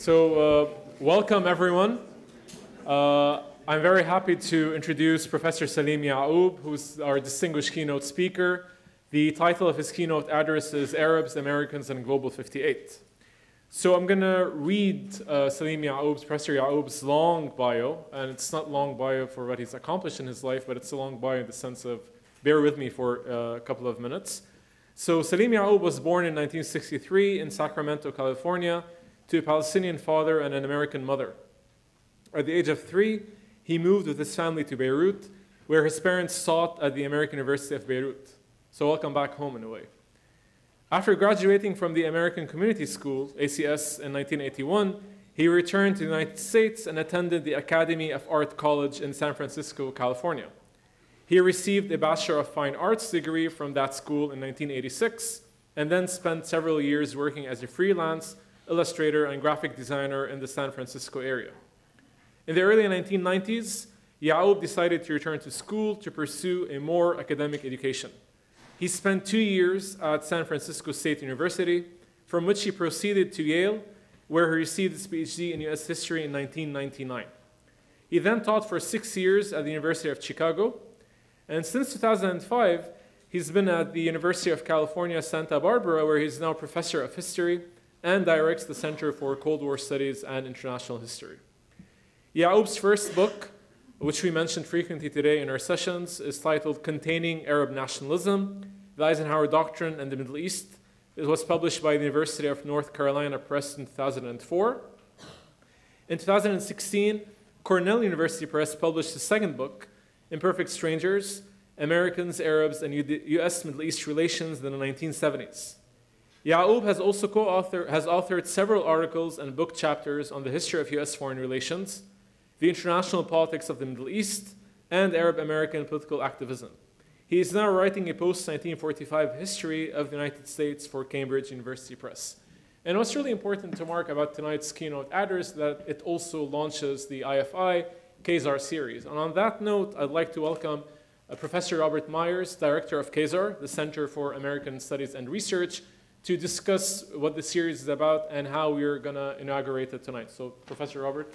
Welcome everyone. I'm very happy to introduce Professor Salim Yaoub, who's our distinguished keynote speaker. The title of his keynote address is Arabs, Americans, and Global 58. So I'm going to read Salim Yaoub's, Professor Yaoub's long bio, and it's not long bio for what he's accomplished in his life, but it's a long bio in the sense of, bear with me for a couple of minutes. So Salim Yaoub was born in 1963 in Sacramento, California, to a Palestinian father and an American mother. At the age of 3, he moved with his family to Beirut, where his parents taught at the American University of Beirut. So welcome back home in a way. After graduating from the American Community School, ACS, in 1981, he returned to the United States and attended the Academy of Art College in San Francisco, California. He received a Bachelor of Fine Arts degree from that school in 1986, and then spent several years working as a freelance illustrator and graphic designer in the San Francisco area. In the early 1990s, Yaoub decided to return to school to pursue a more academic education. He spent 2 years at San Francisco State University, from which he proceeded to Yale, where he received his PhD in US history in 1999. He then taught for 6 years at the University of Chicago, and since 2005, he's been at the University of California, Santa Barbara, where he's now professor of history and directs the Center for Cold War Studies and International History. Yaoub's first book, which we mentioned frequently today in our sessions, is titled Containing Arab Nationalism, the Eisenhower Doctrine and the Middle East. It was published by the University of North Carolina Press in 2004. In 2016, Cornell University Press published his second book, Imperfect Strangers, Americans, Arabs, and US Middle East Relations in the 1970s. Yaoub has also authored several articles and book chapters on the history of US foreign relations, the international politics of the Middle East, and Arab-American political activism. He is now writing a post-1945 history of the United States for Cambridge University Press. And what's really important to mark about tonight's keynote address is that it also launches the IFI KZAR series. And on that note, I'd like to welcome Professor Robert Myers, Director of KZAR, the Center for American Studies and Research, to discuss what the series is about and how we're going to inaugurate it tonight. So, Professor Robert.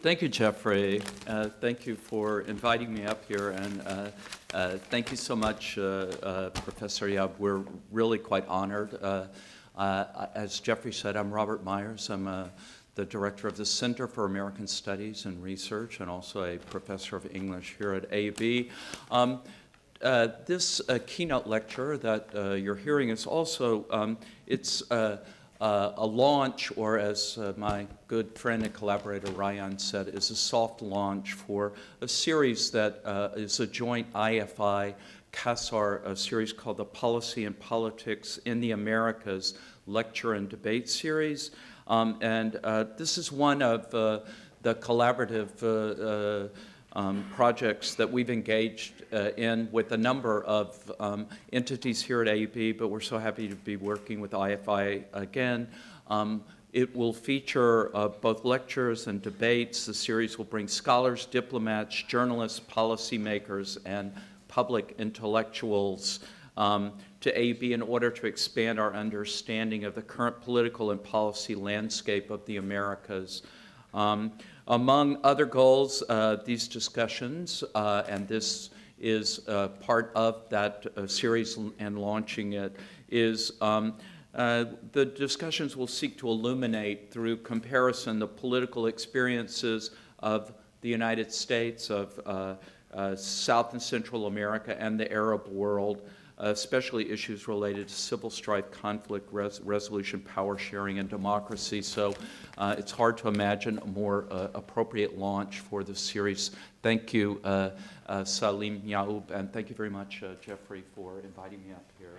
Thank you, Jeffrey. Thank you for inviting me up here, and thank you so much, Professor Yaoub. We're really quite honored. As Jeffrey said, I'm Robert Myers. I'm the director of the Center for American Studies and Research, and also a professor of English here at AB. This keynote lecture that you're hearing is also, it's a launch, or as my good friend and collaborator Ryan said, is a soft launch for a series that is a joint IFI KZAR, a series called the Policy and Politics in the Americas Lecture and Debate Series. This is one of the collaborative projects that we've engaged in with a number of entities here at AB, but we're so happy to be working with IFI again. It will feature both lectures and debates. The series will bring scholars, diplomats, journalists, policymakers, and public intellectuals to AB in order to expand our understanding of the current political and policy landscape of the Americas. Among other goals, these discussions, and this is part of that series and launching it, is the discussions will seek to illuminate through comparison the political experiences of the United States, of South and Central America, and the Arab world, especially issues related to civil strife, conflict resolution, power sharing, and democracy. So it's hard to imagine a more appropriate launch for this series. Thank you, Salim Yaoub, and thank you very much, Jeffrey, for inviting me up here.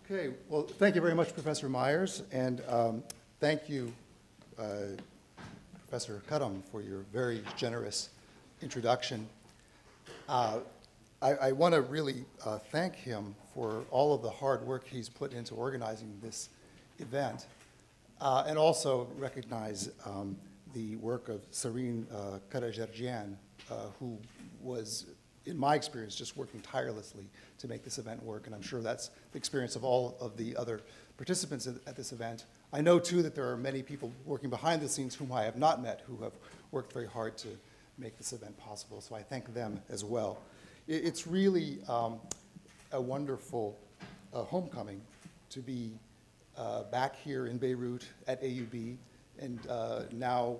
Okay, well, thank you very much, Professor Myers, and thank you, Professor Kadam, for your very generous introduction. I want to really thank him for all of the hard work he's put into organizing this event, and also recognize the work of Sareen Karajerjian, who was, in my experience, just working tirelessly to make this event work, and I'm sure that's the experience of all of the other participants at this event. I know, too, that there are many people working behind the scenes whom I have not met who have worked very hard to make this event possible, so I thank them as well. It's really a wonderful homecoming to be back here in Beirut at AUB and now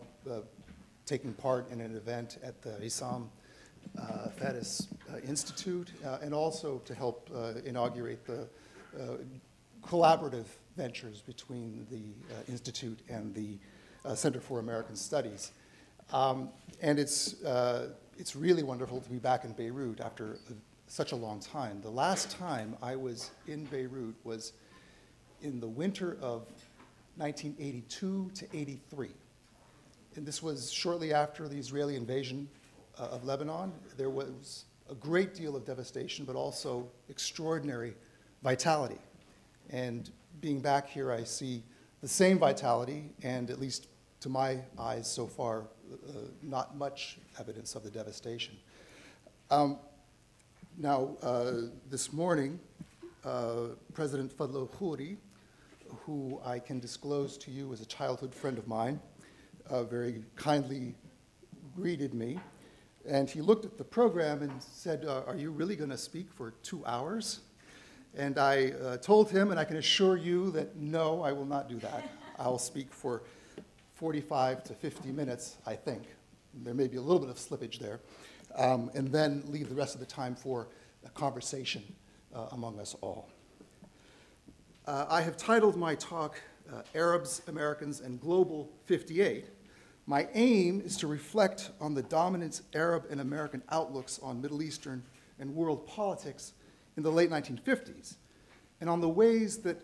taking part in an event at the Issam Faris Institute, and also to help inaugurate the collaborative ventures between the Institute and the Center for American Studies. And it's really wonderful to be back in Beirut after such a long time. The last time I was in Beirut was in the winter of 1982 to 83. And this was shortly after the Israeli invasion of Lebanon. There was a great deal of devastation, but also extraordinary vitality. And being back here, I see the same vitality, and at least to my eyes so far, not much evidence of the devastation. Now, this morning, President Fadlo Khoury, who I can disclose to you as a childhood friend of mine, very kindly greeted me. And he looked at the program and said, are you really going to speak for 2 hours? And I told him, and I can assure you that no, I will not do that. I'll speak for 45 to 50 minutes, I think. There may be a little bit of slippage there. And then leave the rest of the time for a conversation among us all. I have titled my talk, Arabs, Americans, and Global 58. My aim is to reflect on the dominant Arab and American outlooks on Middle Eastern and world politics in the late 1950s, and on the ways that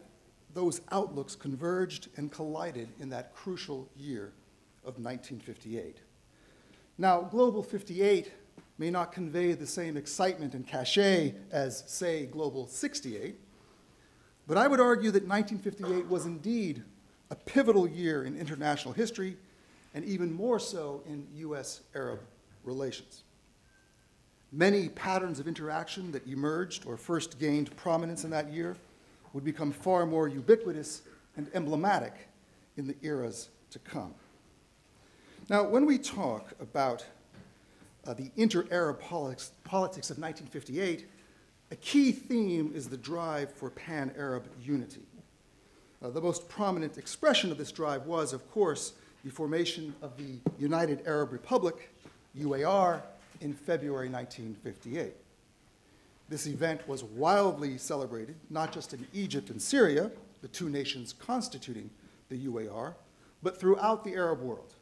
those outlooks converged and collided in that crucial year of 1958. Now, Global 58 may not convey the same excitement and cachet as, say, Global 68, but I would argue that 1958 was indeed a pivotal year in international history, and even more so in US-Arab relations. Many patterns of interaction that emerged or first gained prominence in that year would become far more ubiquitous and emblematic in the eras to come. Now, when we talk about the inter-Arab politics of 1958, a key theme is the drive for pan-Arab unity. The most prominent expression of this drive was, of course, the formation of the United Arab Republic, UAR, in February 1958. This event was wildly celebrated, not just in Egypt and Syria, the two nations constituting the UAR, but throughout the Arab world,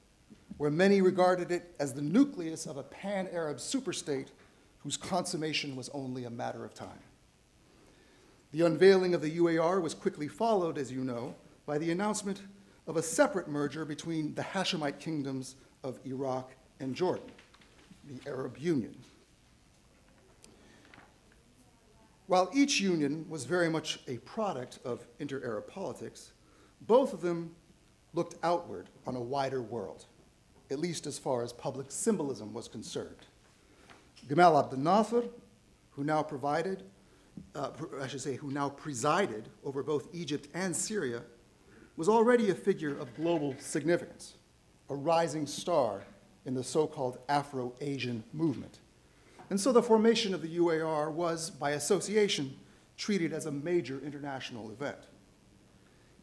where many regarded it as the nucleus of a pan-Arab superstate whose consummation was only a matter of time. The unveiling of the UAR was quickly followed, as you know, by the announcement of a separate merger between the Hashemite kingdoms of Iraq and Jordan, the Arab Union. While each union was very much a product of inter-Arab politics, both of them looked outward on a wider world, at least as far as public symbolism was concerned. Gamal Abdel Nasser, who now presided over both Egypt and Syria, was already a figure of global significance, a rising star in the so-called Afro-Asian movement. And so the formation of the UAR was, by association, treated as a major international event.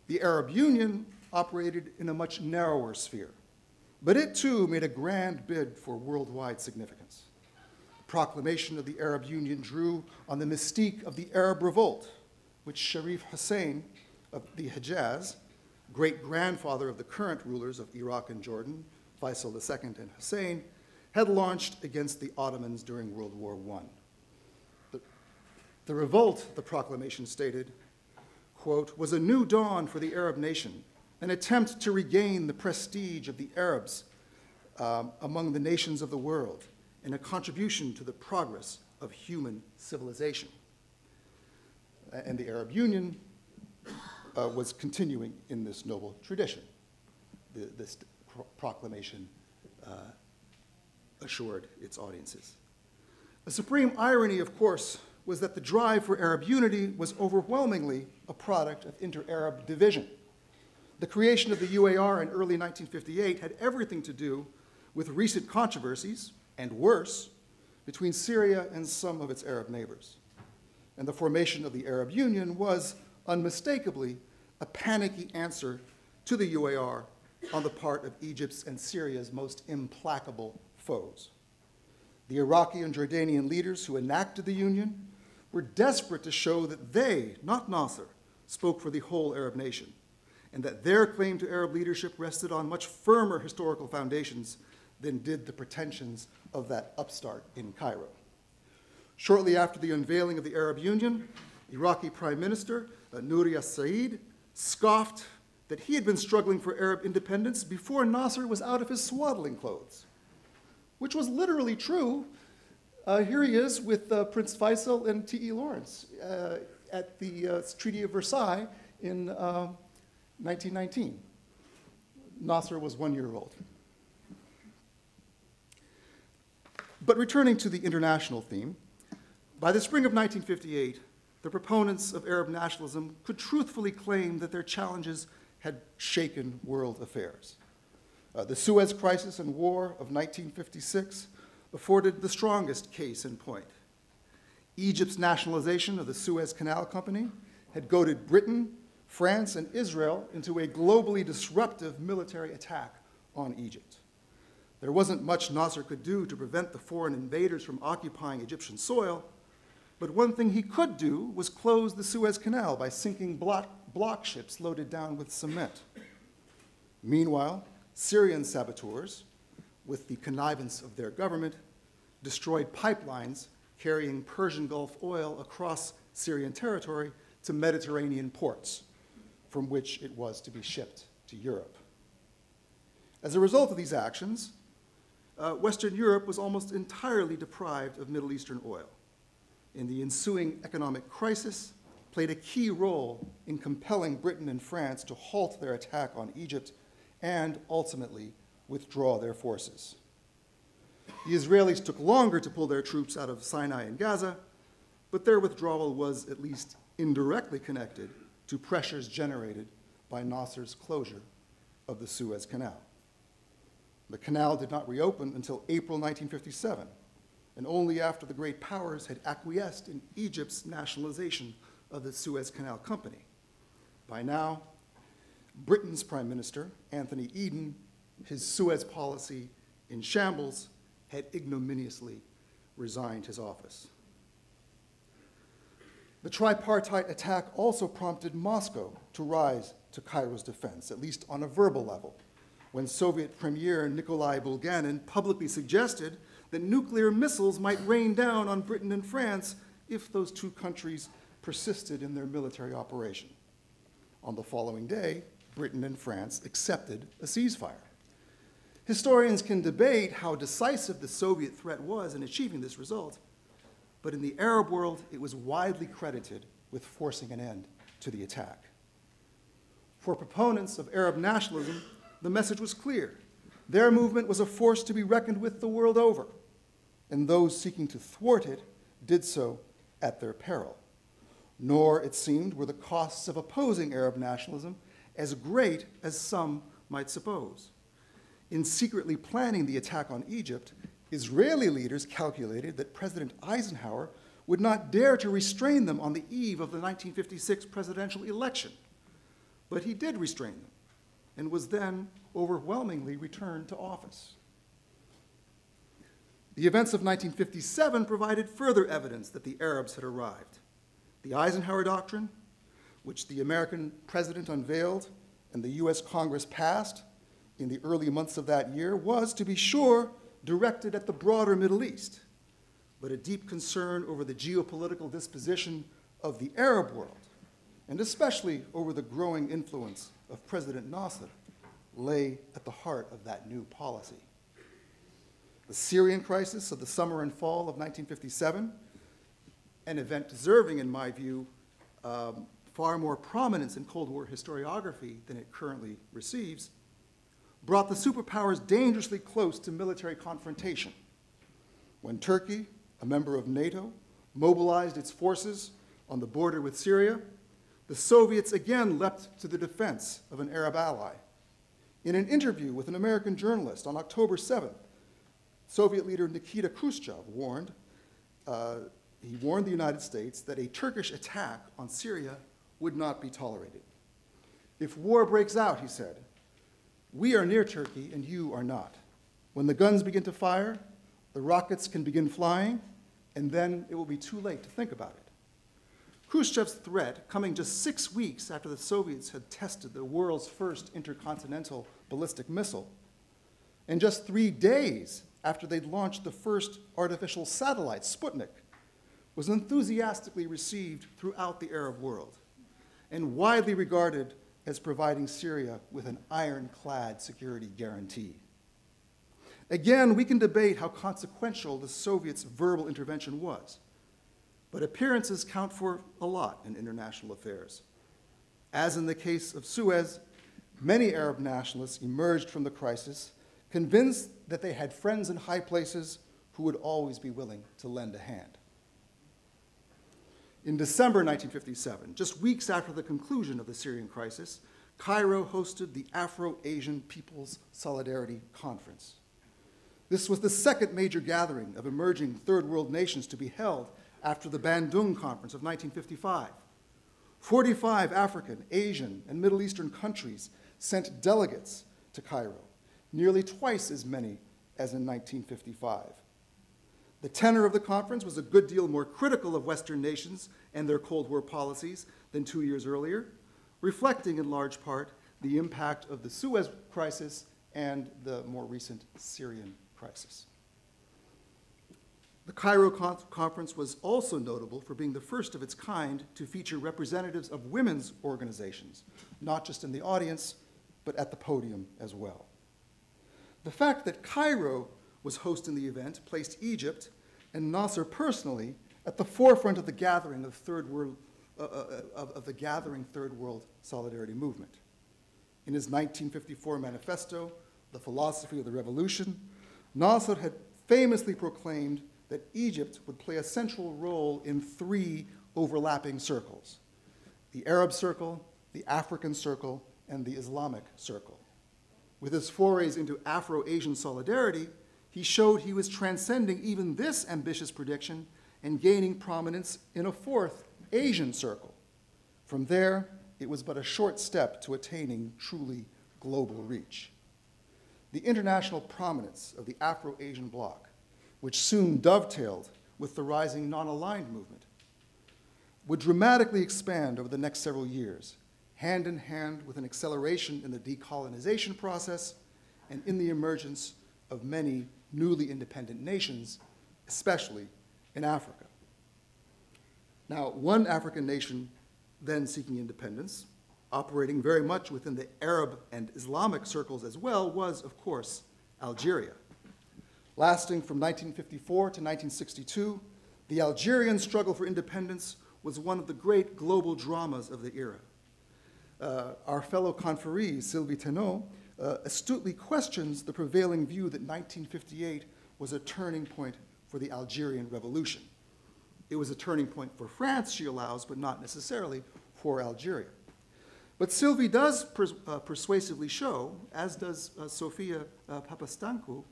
The Arab Union operated in a much narrower sphere, but it too made a grand bid for worldwide significance. The proclamation of the Arab Union drew on the mystique of the Arab Revolt, which Sharif Hussein of the Hejaz, great-grandfather of the current rulers of Iraq and Jordan, Faisal II and Hussein, had launched against the Ottomans during World War I. The revolt, the proclamation stated, quote, was a new dawn for the Arab nation, an attempt to regain the prestige of the Arabs among the nations of the world, and a contribution to the progress of human civilization. And the Arab Union was continuing in this noble tradition. This proclamation assured its audiences. A supreme irony, of course, was that the drive for Arab unity was overwhelmingly a product of inter-Arab division. The creation of the UAR in early 1958 had everything to do with recent controversies, and worse, between Syria and some of its Arab neighbors. And the formation of the Arab Union was unmistakably a panicky answer to the UAR on the part of Egypt's and Syria's most implacable foes. The Iraqi and Jordanian leaders who enacted the union were desperate to show that they, not Nasser, spoke for the whole Arab nation, and that their claim to Arab leadership rested on much firmer historical foundations than did the pretensions of that upstart in Cairo. Shortly after the unveiling of the Arab Union, Iraqi Prime Minister Nouri al-Said scoffed that he had been struggling for Arab independence before Nasser was out of his swaddling clothes, which was literally true. Here he is with Prince Faisal and T.E. Lawrence at the Treaty of Versailles in 1919. Nasser was 1 year old. But returning to the international theme, by the spring of 1958, the proponents of Arab nationalism could truthfully claim that their challenges had shaken world affairs. The Suez Crisis and War of 1956 afforded the strongest case in point. Egypt's nationalization of the Suez Canal Company had goaded Britain, France, and Israel into a globally disruptive military attack on Egypt. There wasn't much Nasser could do to prevent the foreign invaders from occupying Egyptian soil, but one thing he could do was close the Suez Canal by sinking block ships loaded down with cement. Meanwhile, Syrian saboteurs, with the connivance of their government, destroyed pipelines carrying Persian Gulf oil across Syrian territory to Mediterranean ports, from which it was to be shipped to Europe. As a result of these actions, Western Europe was almost entirely deprived of Middle Eastern oil. And the ensuing economic crisis played a key role in compelling Britain and France to halt their attack on Egypt and ultimately withdraw their forces. The Israelis took longer to pull their troops out of Sinai and Gaza, but their withdrawal was at least indirectly connected to pressures generated by Nasser's closure of the Suez Canal. The canal did not reopen until April 1957, and only after the great powers had acquiesced in Egypt's nationalization of the Suez Canal Company. By now, Britain's Prime Minister, Anthony Eden, his Suez policy in shambles, had ignominiously resigned his office. The tripartite attack also prompted Moscow to rise to Cairo's defense, at least on a verbal level, when Soviet Premier Nikolai Bulganin publicly suggested that nuclear missiles might rain down on Britain and France if those two countries persisted in their military operation. On the following day, Britain and France accepted a ceasefire. Historians can debate how decisive the Soviet threat was in achieving this result, but in the Arab world, it was widely credited with forcing an end to the attack. For proponents of Arab nationalism, the message was clear. Their movement was a force to be reckoned with the world over, and those seeking to thwart it did so at their peril. Nor, it seemed, were the costs of opposing Arab nationalism as great as some might suppose. In secretly planning the attack on Egypt, Israeli leaders calculated that President Eisenhower would not dare to restrain them on the eve of the 1956 presidential election. But he did restrain them, and was then overwhelmingly returned to office. The events of 1957 provided further evidence that the Arabs had arrived. The Eisenhower Doctrine, which the American president unveiled and the US Congress passed in the early months of that year, was, to be sure, directed at the broader Middle East, but a deep concern over the geopolitical disposition of the Arab world, and especially over the growing influence of President Nasser, lay at the heart of that new policy. The Syrian crisis of the summer and fall of 1957, an event deserving, in my view, far more prominence in Cold War historiography than it currently receives, brought the superpowers dangerously close to military confrontation. When Turkey, a member of NATO, mobilized its forces on the border with Syria, the Soviets again leapt to the defense of an Arab ally. In an interview with an American journalist on October 7th, Soviet leader Nikita Khrushchev warned the United States that a Turkish attack on Syria would not be tolerated. If war breaks out, he said, we are near Turkey and you are not. When the guns begin to fire, the rockets can begin flying, and then it will be too late to think about it. Khrushchev's threat, coming just 6 weeks after the Soviets had tested the world's first intercontinental ballistic missile, and just 3 days after they'd launched the first artificial satellite, Sputnik, was enthusiastically received throughout the Arab world and widely regarded as providing Syria with an ironclad security guarantee. Again, we can debate how consequential the Soviets' verbal intervention was, but appearances count for a lot in international affairs. As in the case of Suez, many Arab nationalists emerged from the crisis convinced that they had friends in high places who would always be willing to lend a hand. In December 1957, just weeks after the conclusion of the Syrian crisis, Cairo hosted the Afro-Asian People's Solidarity Conference. This was the second major gathering of emerging third world nations to be held after the Bandung Conference of 1955. 45 African, Asian, and Middle Eastern countries sent delegates to Cairo, nearly twice as many as in 1955. The tenor of the conference was a good deal more critical of Western nations and their Cold War policies than 2 years earlier, reflecting in large part the impact of the Suez crisis and the more recent Syrian crisis. The Cairo conference was also notable for being the first of its kind to feature representatives of women's organizations, not just in the audience, but at the podium as well. The fact that Cairo was hosting the event placed Egypt and Nasser personally at the forefront of the gathering of third world solidarity movement. In his 1954 manifesto, The Philosophy of the Revolution, Nasser had famously proclaimed that Egypt would play a central role in 3 overlapping circles: the Arab Circle, the African Circle, and the Islamic Circle. With his forays into Afro-Asian solidarity, he showed he was transcending even this ambitious prediction and gaining prominence in a 4th Asian circle. From there, it was but a short step to attaining truly global reach. The international prominence of the Afro-Asian bloc, which soon dovetailed with the rising non-aligned movement, would dramatically expand over the next several years, hand in hand with an acceleration in the decolonization process and in the emergence of many newly independent nations, especially in Africa. Now, one African nation then seeking independence, operating very much within the Arab and Islamic circles as well, was, of course, Algeria. Lasting from 1954 to 1962, the Algerian struggle for independence was one of the great global dramas of the era. Our fellow conferee, Sylvie Tenot, astutely questions the prevailing view that 1958 was a turning point for the Algerian Revolution. It was a turning point for France, she allows, but not necessarily for Algeria. But Sylvie does persuasively show, as does Sofia Papastancou,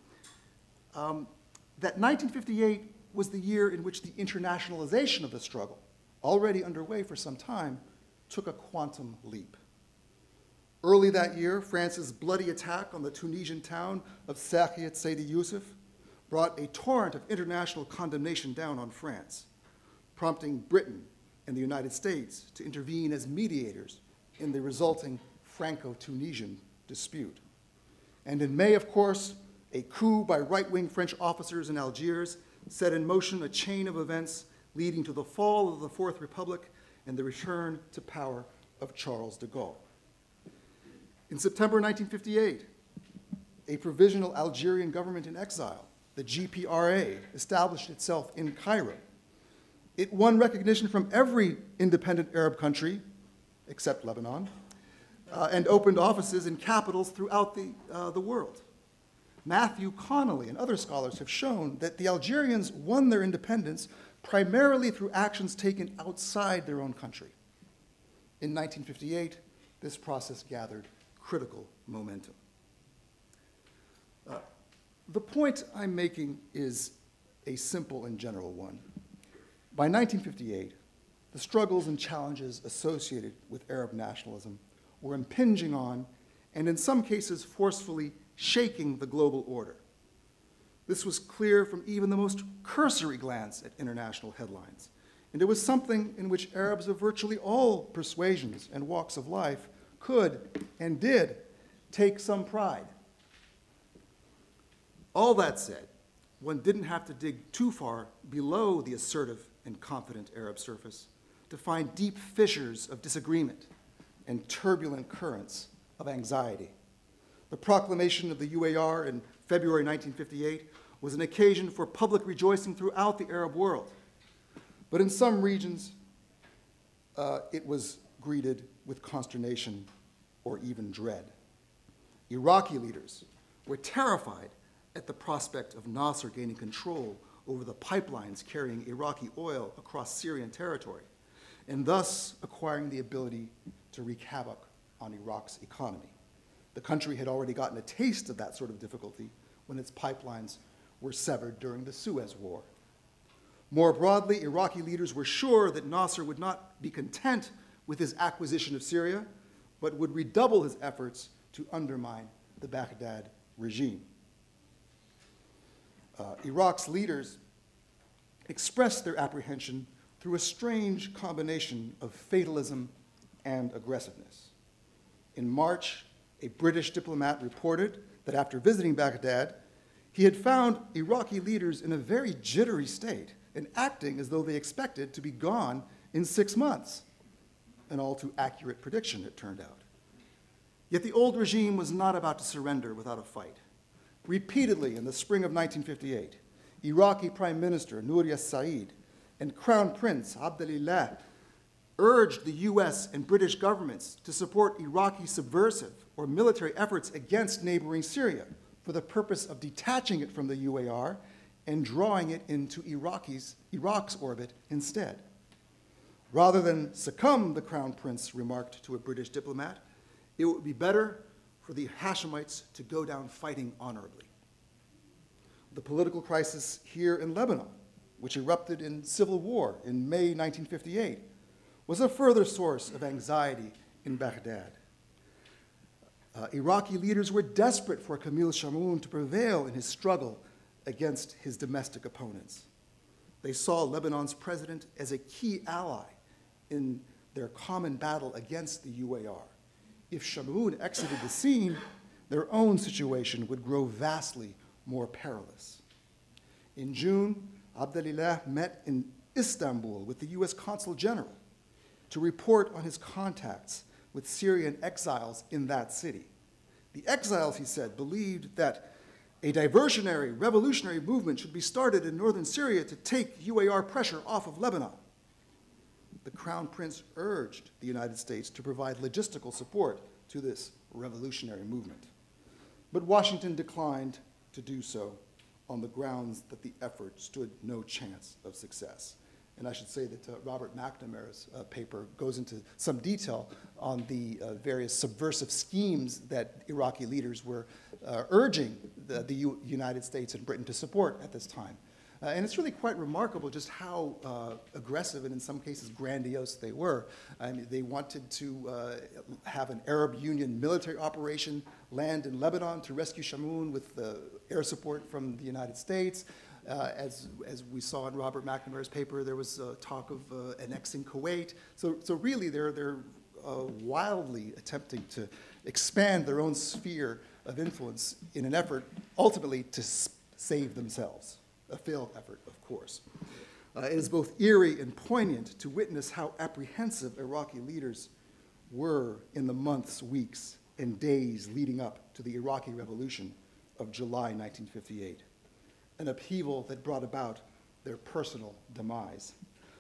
that 1958 was the year in which the internationalization of the struggle, already underway for some time, took a quantum leap. Early that year, France's bloody attack on the Tunisian town of Sakiet Seydi Youssef brought a torrent of international condemnation down on France, prompting Britain and the United States to intervene as mediators in the resulting Franco-Tunisian dispute. And in May, of course, a coup by right-wing French officers in Algiers set in motion a chain of events leading to the fall of the Fourth Republic and the return to power of Charles de Gaulle. In September 1958, a provisional Algerian government in exile, the GPRA, established itself in Cairo. It won recognition from every independent Arab country, except Lebanon, and opened offices in capitals throughout the world. Matthew Connolly and other scholars have shown that the Algerians won their independence primarily through actions taken outside their own country. In 1958, this process gathered critical momentum. The point I'm making is a simple and general one. By 1958, the struggles and challenges associated with Arab nationalism were impinging on, and in some cases forcefully shaking, the global order. This was clear from even the most cursory glance at international headlines, and it was something in which Arabs of virtually all persuasions and walks of life could and did take some pride. All that said, one didn't have to dig too far below the assertive and confident Arab surface to find deep fissures of disagreement and turbulent currents of anxiety. The proclamation of the UAR in February 1958 was an occasion for public rejoicing throughout the Arab world. But in some regions, it was greeted with consternation or even dread. Iraqi leaders were terrified at the prospect of Nasser gaining control over the pipelines carrying Iraqi oil across Syrian territory, and thus acquiring the ability to wreak havoc on Iraq's economy. The country had already gotten a taste of that sort of difficulty when its pipelines were severed during the Suez War. More broadly, Iraqi leaders were sure that Nasser would not be content with his acquisition of Syria, but would redouble his efforts to undermine the Baghdad regime. Iraq's leaders expressed their apprehension through a strange combination of fatalism and aggressiveness. In March, a British diplomat reported that after visiting Baghdad, he had found Iraqi leaders in a very jittery state and acting as though they expected to be gone in 6 months. An all too accurate prediction, it turned out. Yet the old regime was not about to surrender without a fight. Repeatedly in the spring of 1958, Iraqi Prime Minister Nouri al-Said and Crown Prince Abdullah urged the US and British governments to support Iraqi subversive or military efforts against neighboring Syria for the purpose of detaching it from the UAR and drawing it into Iraq's orbit instead. Rather than succumb, the Crown Prince remarked to a British diplomat, it would be better for the Hashemites to go down fighting honorably. The political crisis here in Lebanon, which erupted in civil war in May 1958, was a further source of anxiety in Baghdad. Iraqi leaders were desperate for Camille Chamoun to prevail in his struggle against his domestic opponents. They saw Lebanon's president as a key ally in their common battle against the UAR. If Chamoun exited the scene, their own situation would grow vastly more perilous. In June, Abdullah met in Istanbul with the US Consul General to report on his contacts with Syrian exiles in that city. The exiles, he said, believed that a diversionary, revolutionary movement should be started in northern Syria to take UAR pressure off of Lebanon. The Crown Prince urged the United States to provide logistical support to this revolutionary movement. But Washington declined to do so on the grounds that the effort stood no chance of success. And I should say that Robert McNamara's paper goes into some detail on the various subversive schemes that Iraqi leaders were urging the United States and Britain to support at this time. And it's really quite remarkable just how aggressive and in some cases grandiose they were. I mean, they wanted to have an Arab Union military operation land in Lebanon to rescue Chamoun with air support from the United States. As we saw in Robert McNamara's paper, there was talk of annexing Kuwait. So really, they're wildly attempting to expand their own sphere of influence in an effort ultimately to save themselves. A failed effort, of course. It is both eerie and poignant to witness how apprehensive Iraqi leaders were in the months, weeks, and days leading up to the Iraqi Revolution of July 1958, an upheaval that brought about their personal demise.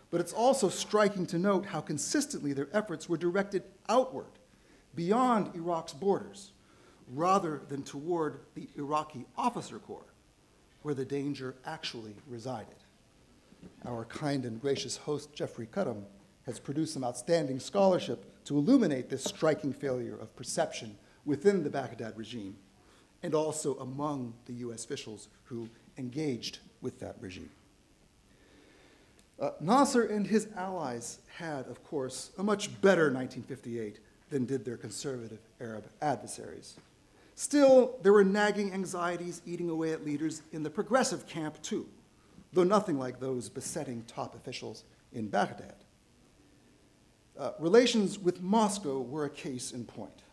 But it's also striking to note how consistently their efforts were directed outward, beyond Iraq's borders, rather than toward the Iraqi officer corps, where the danger actually resided. Our kind and gracious host, Jeffrey Karam, has produced some outstanding scholarship to illuminate this striking failure of perception within the Baghdad regime, and also among the US officials who engaged with that regime. Nasser and his allies had, of course, a much better 1958 than did their conservative Arab adversaries. Still, there were nagging anxieties eating away at leaders in the progressive camp too, though nothing like those besetting top officials in Baghdad. Relations with Moscow were a case in point.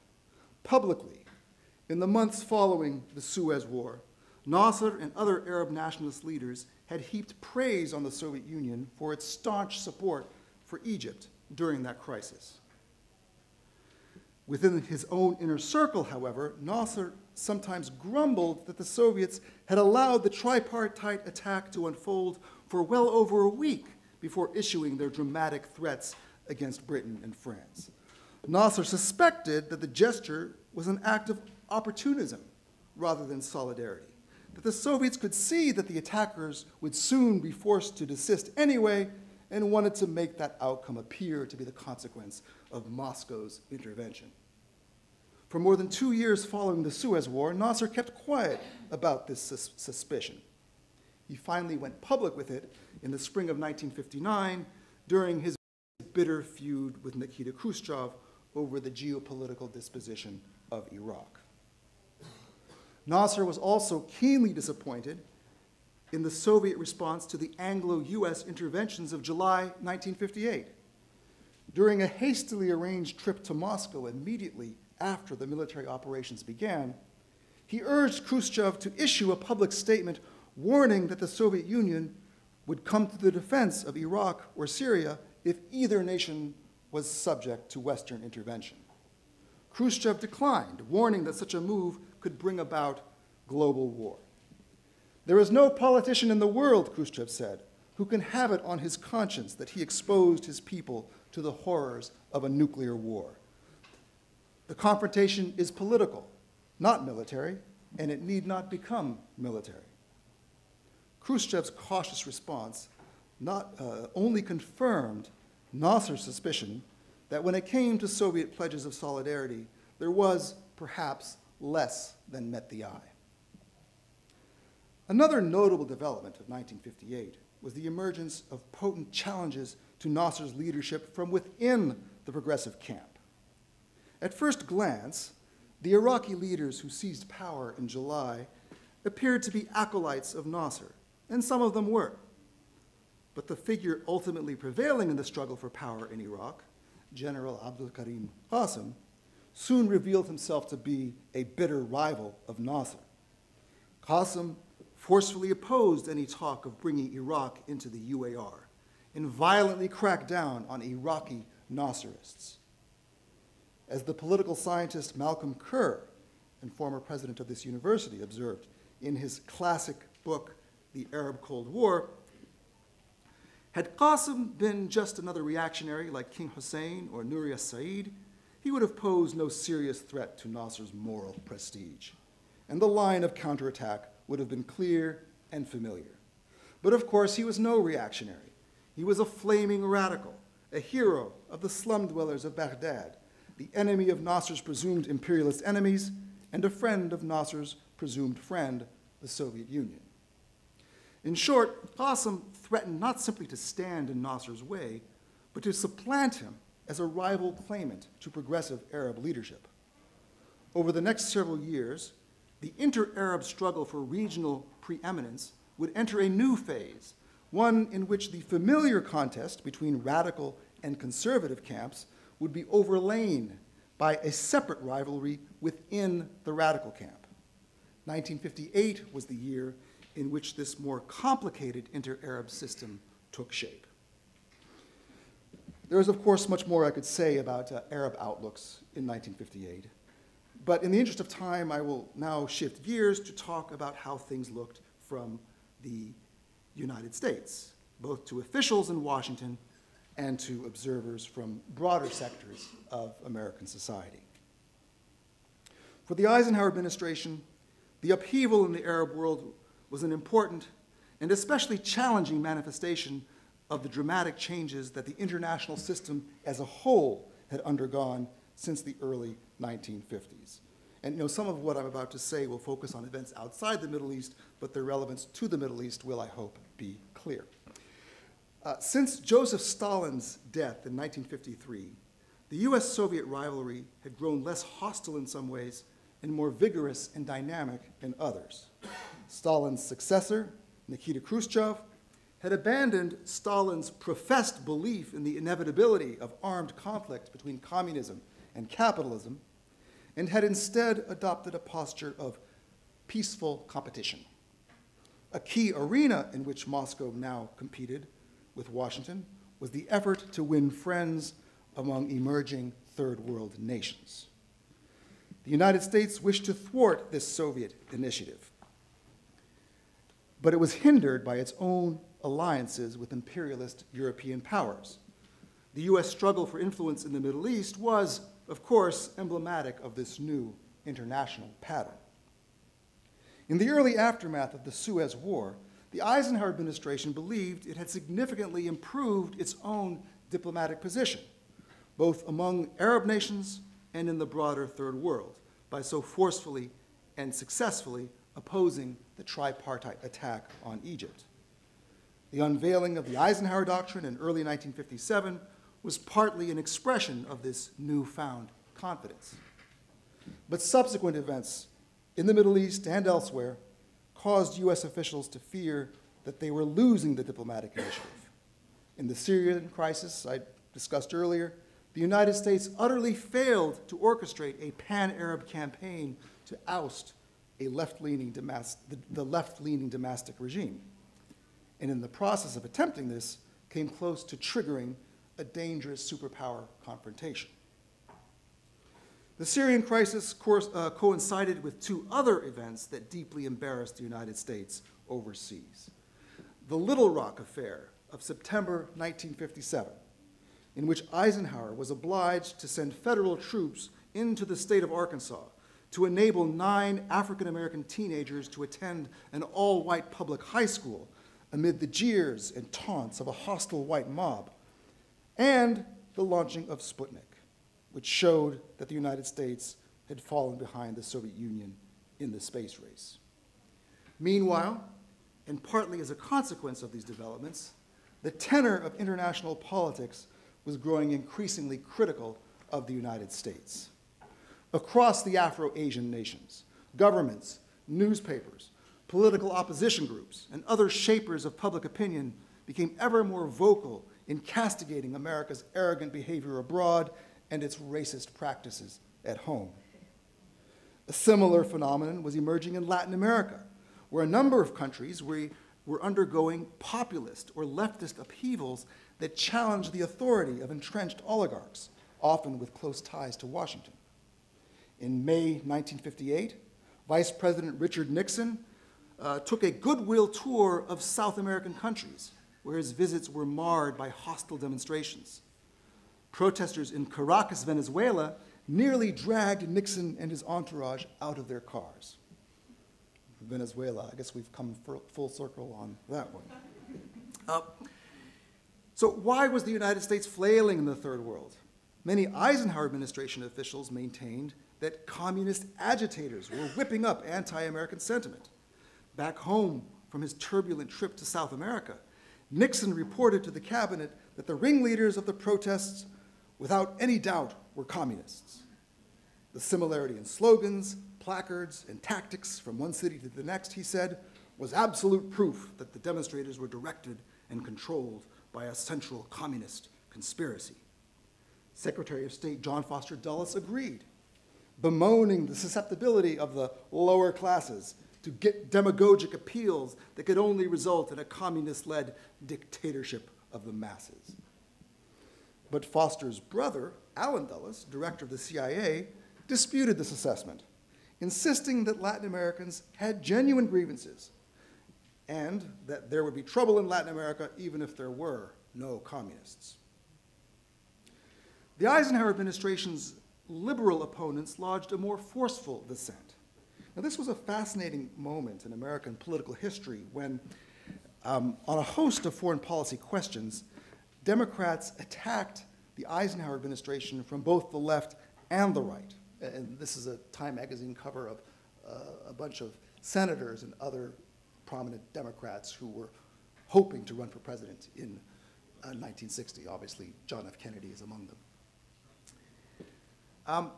Publicly, in the months following the Suez War, Nasser and other Arab nationalist leaders had heaped praise on the Soviet Union for its staunch support for Egypt during that crisis. Within his own inner circle, however, Nasser sometimes grumbled that the Soviets had allowed the tripartite attack to unfold for well over a week before issuing their dramatic threats against Britain and France. Nasser suspected that the gesture was an act of opportunism rather than solidarity, that the Soviets could see that the attackers would soon be forced to desist anyway and wanted to make that outcome appear to be the consequence of Moscow's intervention. For more than 2 years following the Suez War, Nasser kept quiet about this suspicion. He finally went public with it in the spring of 1959 during his bitter feud with Nikita Khrushchev over the geopolitical disposition of Iraq. Nasser was also keenly disappointed in the Soviet response to the Anglo-US interventions of July 1958. During a hastily arranged trip to Moscow immediately after the military operations began, he urged Khrushchev to issue a public statement warning that the Soviet Union would come to the defense of Iraq or Syria if either nation was subject to Western intervention. Khrushchev declined, warning that such a move could bring about global war. There is no politician in the world, Khrushchev said, who can have it on his conscience that he exposed his people to the horrors of a nuclear war. The confrontation is political, not military, and it need not become military. Khrushchev's cautious response not only confirmed Nasser's suspicion that when it came to Soviet pledges of solidarity, there was perhaps less than met the eye. Another notable development of 1958 was the emergence of potent challenges to Nasser's leadership from within the progressive camp. At first glance, the Iraqi leaders who seized power in July appeared to be acolytes of Nasser, and some of them were. But the figure ultimately prevailing in the struggle for power in Iraq, General Abdul Karim Qasim, soon revealed himself to be a bitter rival of Nasser. Qasim forcefully opposed any talk of bringing Iraq into the UAR and violently cracked down on Iraqi Nasserists. As the political scientist Malcolm Kerr, and former president of this university, observed in his classic book, The Arab Cold War, had Qasim been just another reactionary like King Hussein or Nur Said, he would have posed no serious threat to Nasser's moral prestige, and the line of counterattack would have been clear and familiar. But of course, he was no reactionary. He was a flaming radical, a hero of the slum dwellers of Baghdad, the enemy of Nasser's presumed imperialist enemies, and a friend of Nasser's presumed friend, the Soviet Union. In short, Qasim threatened not simply to stand in Nasser's way, but to supplant him as a rival claimant to progressive Arab leadership. Over the next several years, the inter-Arab struggle for regional preeminence would enter a new phase, one in which the familiar contest between radical and conservative camps would be overlain by a separate rivalry within the radical camp. 1958 was the year in which this more complicated inter-Arab system took shape. There is, of course, much more I could say about Arab outlooks in 1958, but in the interest of time, I will now shift gears to talk about how things looked from the United States, both to officials in Washington and to observers from broader sectors of American society. For the Eisenhower administration, the upheaval in the Arab world was an important and especially challenging manifestation of the dramatic changes that the international system as a whole had undergone since the early 1950s. And some of what I'm about to say will focus on events outside the Middle East, but their relevance to the Middle East will, I hope, be clear. Since Joseph Stalin's death in 1953, the US-Soviet rivalry had grown less hostile in some ways and more vigorous and dynamic in others. Stalin's successor, Nikita Khrushchev, had abandoned Stalin's professed belief in the inevitability of armed conflict between communism and capitalism, and had instead adopted a posture of peaceful competition. A key arena in which Moscow now competed with Washington was the effort to win friends among emerging third world nations. The United States wished to thwart this Soviet initiative, but it was hindered by its own alliances with imperialist European powers. The US struggle for influence in the Middle East was, of course, emblematic of this new international pattern. In the early aftermath of the Suez War, the Eisenhower administration believed it had significantly improved its own diplomatic position, both among Arab nations and in the broader third world, by so forcefully and successfully opposing the tripartite attack on Egypt. The unveiling of the Eisenhower Doctrine in early 1957 was partly an expression of this newfound confidence. But subsequent events in the Middle East and elsewhere caused US officials to fear that they were losing the diplomatic initiative. In the Syrian crisis I discussed earlier, the United States utterly failed to orchestrate a pan-Arab campaign to oust the left-leaning Damascus regime. And in the process of attempting this, came close to triggering a dangerous superpower confrontation. The Syrian crisis coincided with two other events that deeply embarrassed the United States overseas. The Little Rock affair of September 1957, in which Eisenhower was obliged to send federal troops into the state of Arkansas to enable 9 African-American teenagers to attend an all-white public high school amid the jeers and taunts of a hostile white mob, and the launching of Sputnik, which showed that the United States had fallen behind the Soviet Union in the space race. Meanwhile, and partly as a consequence of these developments, the tenor of international politics was growing increasingly critical of the United States. Across the Afro-Asian nations, governments, newspapers, political opposition groups, and other shapers of public opinion became ever more vocal in castigating America's arrogant behavior abroad and its racist practices at home. A similar phenomenon was emerging in Latin America, where a number of countries were undergoing populist or leftist upheavals that challenged the authority of entrenched oligarchs, often with close ties to Washington. In May 1958, Vice President Richard Nixon took a goodwill tour of South American countries, where his visits were marred by hostile demonstrations. Protesters in Caracas, Venezuela, nearly dragged Nixon and his entourage out of their cars. Venezuela, I guess we've come full circle on that one. So why was the United States flailing in the third world? Many Eisenhower administration officials maintained that communist agitators were whipping up anti-American sentiment. Back home from his turbulent trip to South America, Nixon reported to the cabinet that the ringleaders of the protests, without any doubt, were communists. The similarity in slogans, placards, and tactics from one city to the next, he said, was absolute proof that the demonstrators were directed and controlled by a central communist conspiracy. Secretary of State John Foster Dulles agreed, bemoaning the susceptibility of the lower classes to get demagogic appeals that could only result in a communist-led dictatorship of the masses. But Foster's brother, Allen Dulles, director of the CIA, disputed this assessment, insisting that Latin Americans had genuine grievances and that there would be trouble in Latin America even if there were no communists. The Eisenhower administration's liberal opponents lodged a more forceful dissent. Now, this was a fascinating moment in American political history when, on a host of foreign policy questions, Democrats attacked the Eisenhower administration from both the left and the right. And this is a Time magazine cover of a bunch of senators and other prominent Democrats who were hoping to run for president in 1960. Obviously, John F. Kennedy is among them.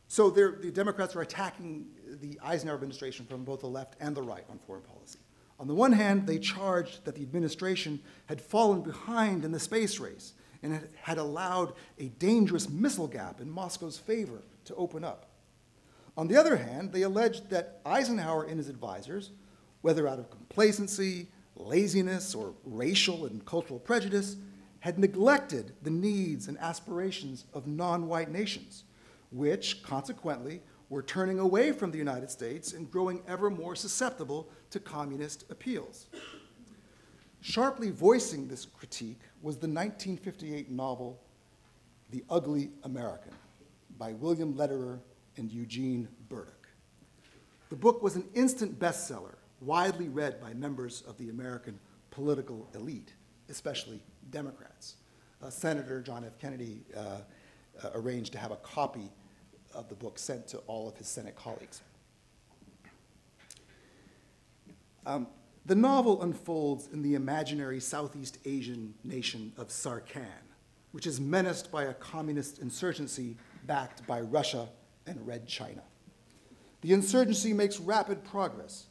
So the Democrats are attacking the Eisenhower administration from both the left and the right on foreign policy. On the one hand, they charged that the administration had fallen behind in the space race and had allowed a dangerous missile gap in Moscow's favor to open up. On the other hand, they alleged that Eisenhower and his advisors, whether out of complacency, laziness, or racial and cultural prejudice, had neglected the needs and aspirations of non-white nations, which, consequently, were turning away from the United States and growing ever more susceptible to communist appeals. Sharply voicing this critique was the 1958 novel The Ugly American by William Lederer and Eugene Burdick. The book was an instant bestseller, widely read by members of the American political elite, especially Democrats. Senator John F. Kennedy arranged to have a copy of the book sent to all of his Senate colleagues. The novel unfolds in the imaginary Southeast Asian nation of Sarkhan, which is menaced by a communist insurgency backed by Russia and Red China. The insurgency makes rapid progress,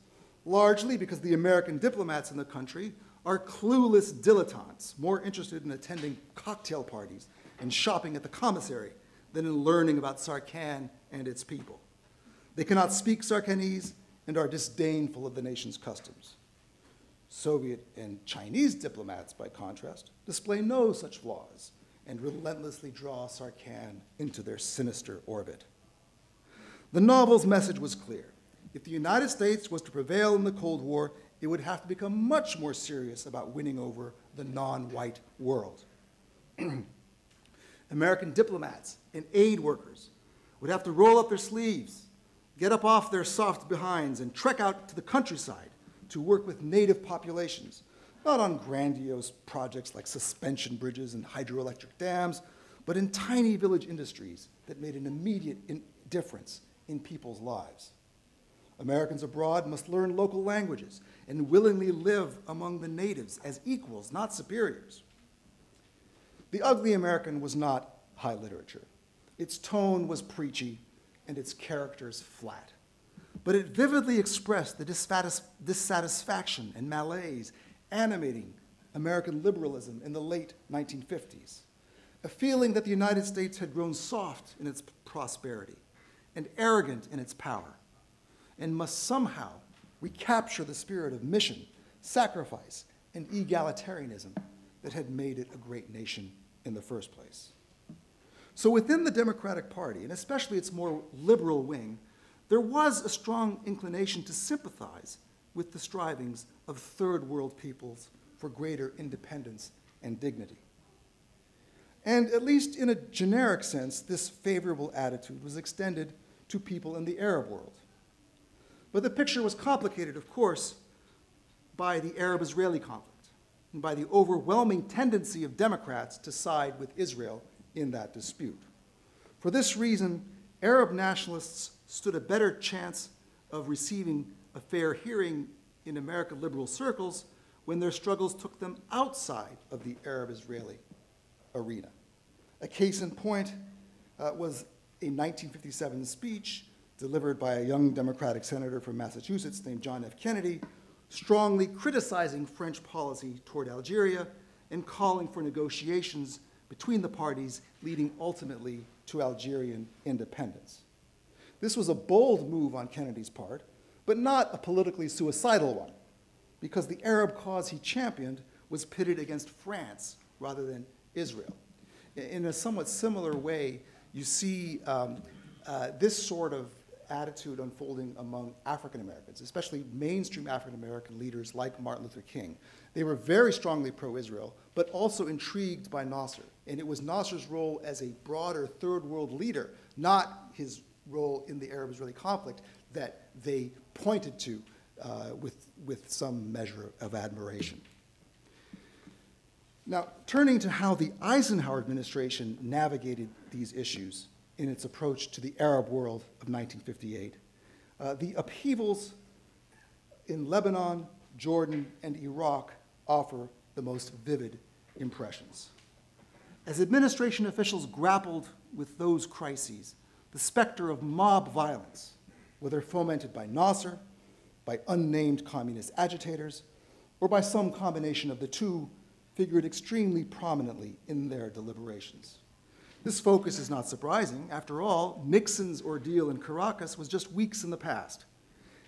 largely because the American diplomats in the country are clueless dilettantes, more interested in attending cocktail parties and shopping at the commissary than in learning about Sarkhan and its people. They cannot speak Sarkhanese and are disdainful of the nation's customs. Soviet and Chinese diplomats, by contrast, display no such flaws and relentlessly draw Sarkhan into their sinister orbit. The novel's message was clear. If the United States was to prevail in the Cold War, it would have to become much more serious about winning over the non-white world. American diplomats and aid workers would have to roll up their sleeves, get up off their soft behinds, and trek out to the countryside to work with native populations, not on grandiose projects like suspension bridges and hydroelectric dams, but in tiny village industries that made an immediate difference in people's lives. Americans abroad must learn local languages and willingly live among the natives as equals, not superiors. The Ugly American was not high literature. Its tone was preachy and its characters flat. But it vividly expressed the dissatisfaction and malaise animating American liberalism in the late 1950s, a feeling that the United States had grown soft in its prosperity and arrogant in its power, and must somehow recapture the spirit of mission, sacrifice, and egalitarianism that had made it a great nation in the first place. So within the Democratic Party, and especially its more liberal wing, there was a strong inclination to sympathize with the strivings of third world peoples for greater independence and dignity. And at least in a generic sense, this favorable attitude was extended to people in the Arab world. But the picture was complicated, of course, by the Arab-Israeli conflict and by the overwhelming tendency of Democrats to side with Israel in that dispute. For this reason, Arab nationalists stood a better chance of receiving a fair hearing in American liberal circles when their struggles took them outside of the Arab-Israeli arena. A case in point was a 1957 speech delivered by a young Democratic senator from Massachusetts named John F. Kennedy, strongly criticizing French policy toward Algeria and calling for negotiations between the parties leading ultimately to Algerian independence. This was a bold move on Kennedy's part, but not a politically suicidal one, because the Arab cause he championed was pitted against France rather than Israel. In a somewhat similar way, you see this sort of attitude unfolding among African Americans, especially mainstream African American leaders like Martin Luther King. They were very strongly pro-Israel, but also intrigued by Nasser. And it was Nasser's role as a broader third world leader, not his role in the Arab-Israeli conflict, that they pointed to with some measure of admiration. Now, turning to how the Eisenhower administration navigated these issues in its approach to the Arab world of 1958, the upheavals in Lebanon, Jordan, and Iraq offer the most vivid impressions. As administration officials grappled with those crises, the specter of mob violence, whether fomented by Nasser, by unnamed communist agitators, or by some combination of the two, figured extremely prominently in their deliberations. This focus is not surprising. After all, Nixon's ordeal in Caracas was just weeks in the past,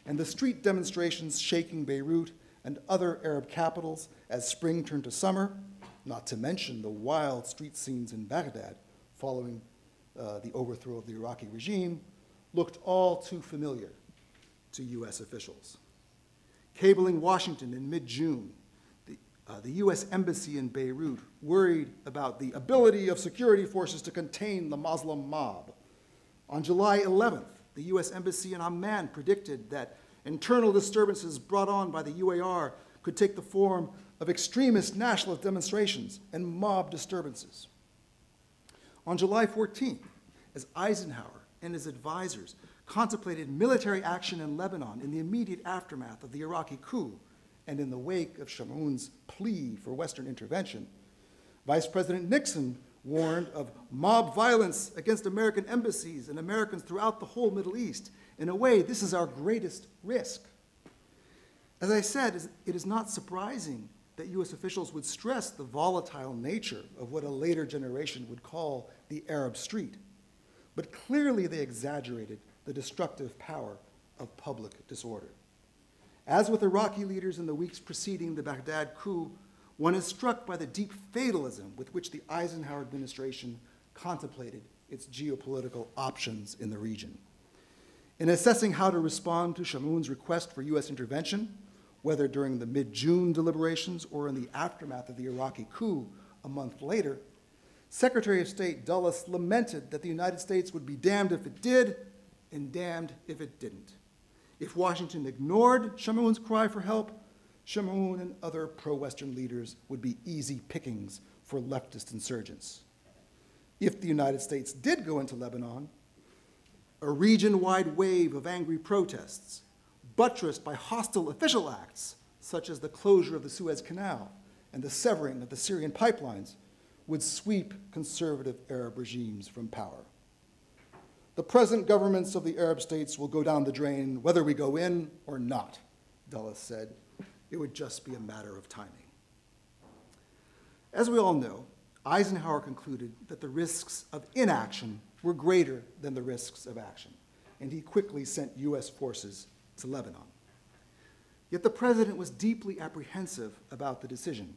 and the street demonstrations shaking Beirut and other Arab capitals as spring turned to summer, not to mention the wild street scenes in Baghdad following the overthrow of the Iraqi regime, looked all too familiar to US officials. Cabling Washington in mid-June, the US Embassy in Beirut worried about the ability of security forces to contain the Muslim mob. On July 11th, the US Embassy in Amman predicted that internal disturbances brought on by the UAR could take the form of extremist nationalist demonstrations and mob disturbances. On July 14th, as Eisenhower and his advisors contemplated military action in Lebanon in the immediate aftermath of the Iraqi coup and in the wake of Shamoun's plea for Western intervention, Vice President Nixon warned of mob violence against American embassies and Americans throughout the whole Middle East. In a way, this is our greatest risk. As I said, it is not surprising that US officials would stress the volatile nature of what a later generation would call the Arab street. But clearly they exaggerated the destructive power of public disorder. As with Iraqi leaders in the weeks preceding the Baghdad coup, one is struck by the deep fatalism with which the Eisenhower administration contemplated its geopolitical options in the region. In assessing how to respond to Shamoun's request for US intervention, whether during the mid-June deliberations or in the aftermath of the Iraqi coup a month later, Secretary of State Dulles lamented that the United States would be damned if it did and damned if it didn't. If Washington ignored Shamoun's cry for help, Shamoun and other pro-Western leaders would be easy pickings for leftist insurgents. If the United States did go into Lebanon, a region-wide wave of angry protests, buttressed by hostile official acts, such as the closure of the Suez Canal and the severing of the Syrian pipelines, would sweep conservative Arab regimes from power. The present governments of the Arab states will go down the drain whether we go in or not, Dulles said. It would just be a matter of timing. As we all know, Eisenhower concluded that the risks of inaction were greater than the risks of action, and he quickly sent US forces to Lebanon. Yet the president was deeply apprehensive about the decision.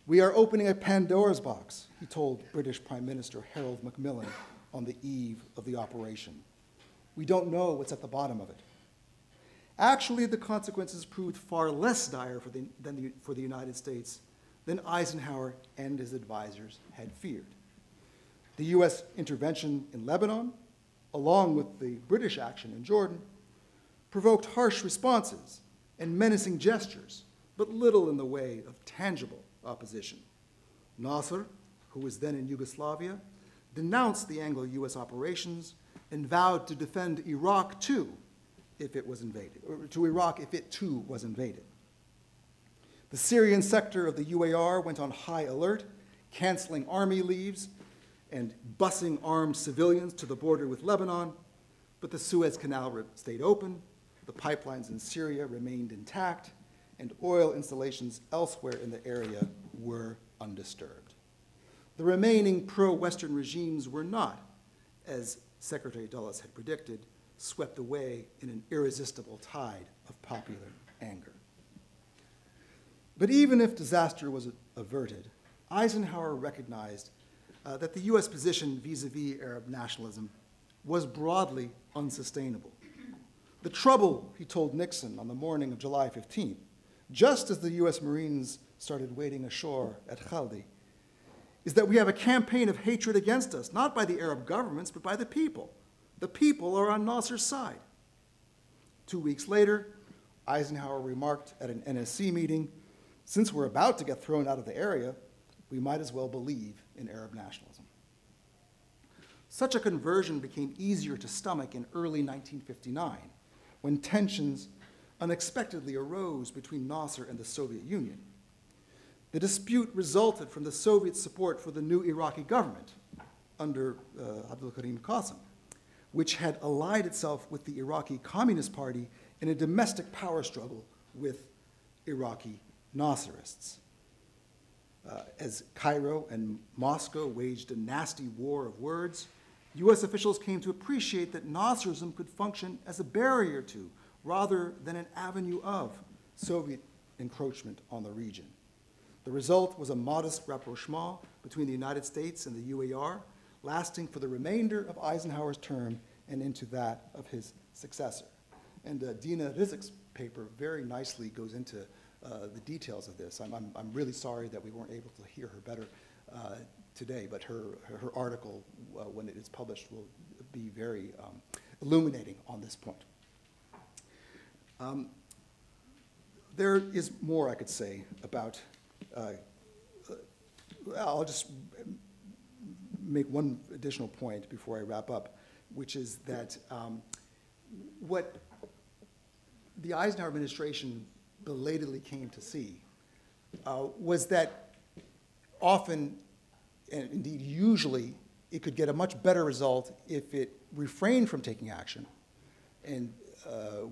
"We are opening a Pandora's box," he told British Prime Minister Harold Macmillan on the eve of the operation. "We don't know what's at the bottom of it." Actually, the consequences proved far less dire for the United States than Eisenhower and his advisors had feared. The US intervention in Lebanon, along with the British action in Jordan, provoked harsh responses and menacing gestures, but little in the way of tangible opposition. Nasser, who was then in Yugoslavia, denounced the Anglo-US operations and vowed to defend Iraq too if it was invaded, or to Iraq if it too was invaded. The Syrian sector of the UAR went on high alert, canceling army leaves and busing armed civilians to the border with Lebanon, but the Suez Canal stayed open, the pipelines in Syria remained intact, and oil installations elsewhere in the area were undisturbed. The remaining pro-Western regimes were not, as Secretary Dulles had predicted, swept away in an irresistible tide of popular anger. But even if disaster was averted, Eisenhower recognized that the US position vis-a-vis Arab nationalism was broadly unsustainable. The trouble, he told Nixon on the morning of July 15th, just as the US Marines started wading ashore at Khaldi, is that we have a campaign of hatred against us, not by the Arab governments, but by the people. The people are on Nasser's side. 2 weeks later, Eisenhower remarked at an NSC meeting, since we're about to get thrown out of the area, we might as well believe in Arab nationalism. Such a conversion became easier to stomach in early 1959, when tensions unexpectedly arose between Nasser and the Soviet Union. The dispute resulted from the Soviet support for the new Iraqi government under Abdul Karim Qasim, which had allied itself with the Iraqi Communist Party in a domestic power struggle with Iraqi Nasserists. As Cairo and Moscow waged a nasty war of words, US officials came to appreciate that Nasserism could function as a barrier to, rather than an avenue of, Soviet encroachment on the region. The result was a modest rapprochement between the United States and the UAR, lasting for the remainder of Eisenhower's term and into that of his successor. And Dina Rizik's paper very nicely goes into the details of this. I'm really sorry that we weren't able to hear her better today, but her article, when it is published, will be very illuminating on this point. There is more I could say about, I'll just make one additional point before I wrap up, which is that what the Eisenhower administration belatedly came to see was that often, and indeed usually, it could get a much better result if it refrained from taking action, and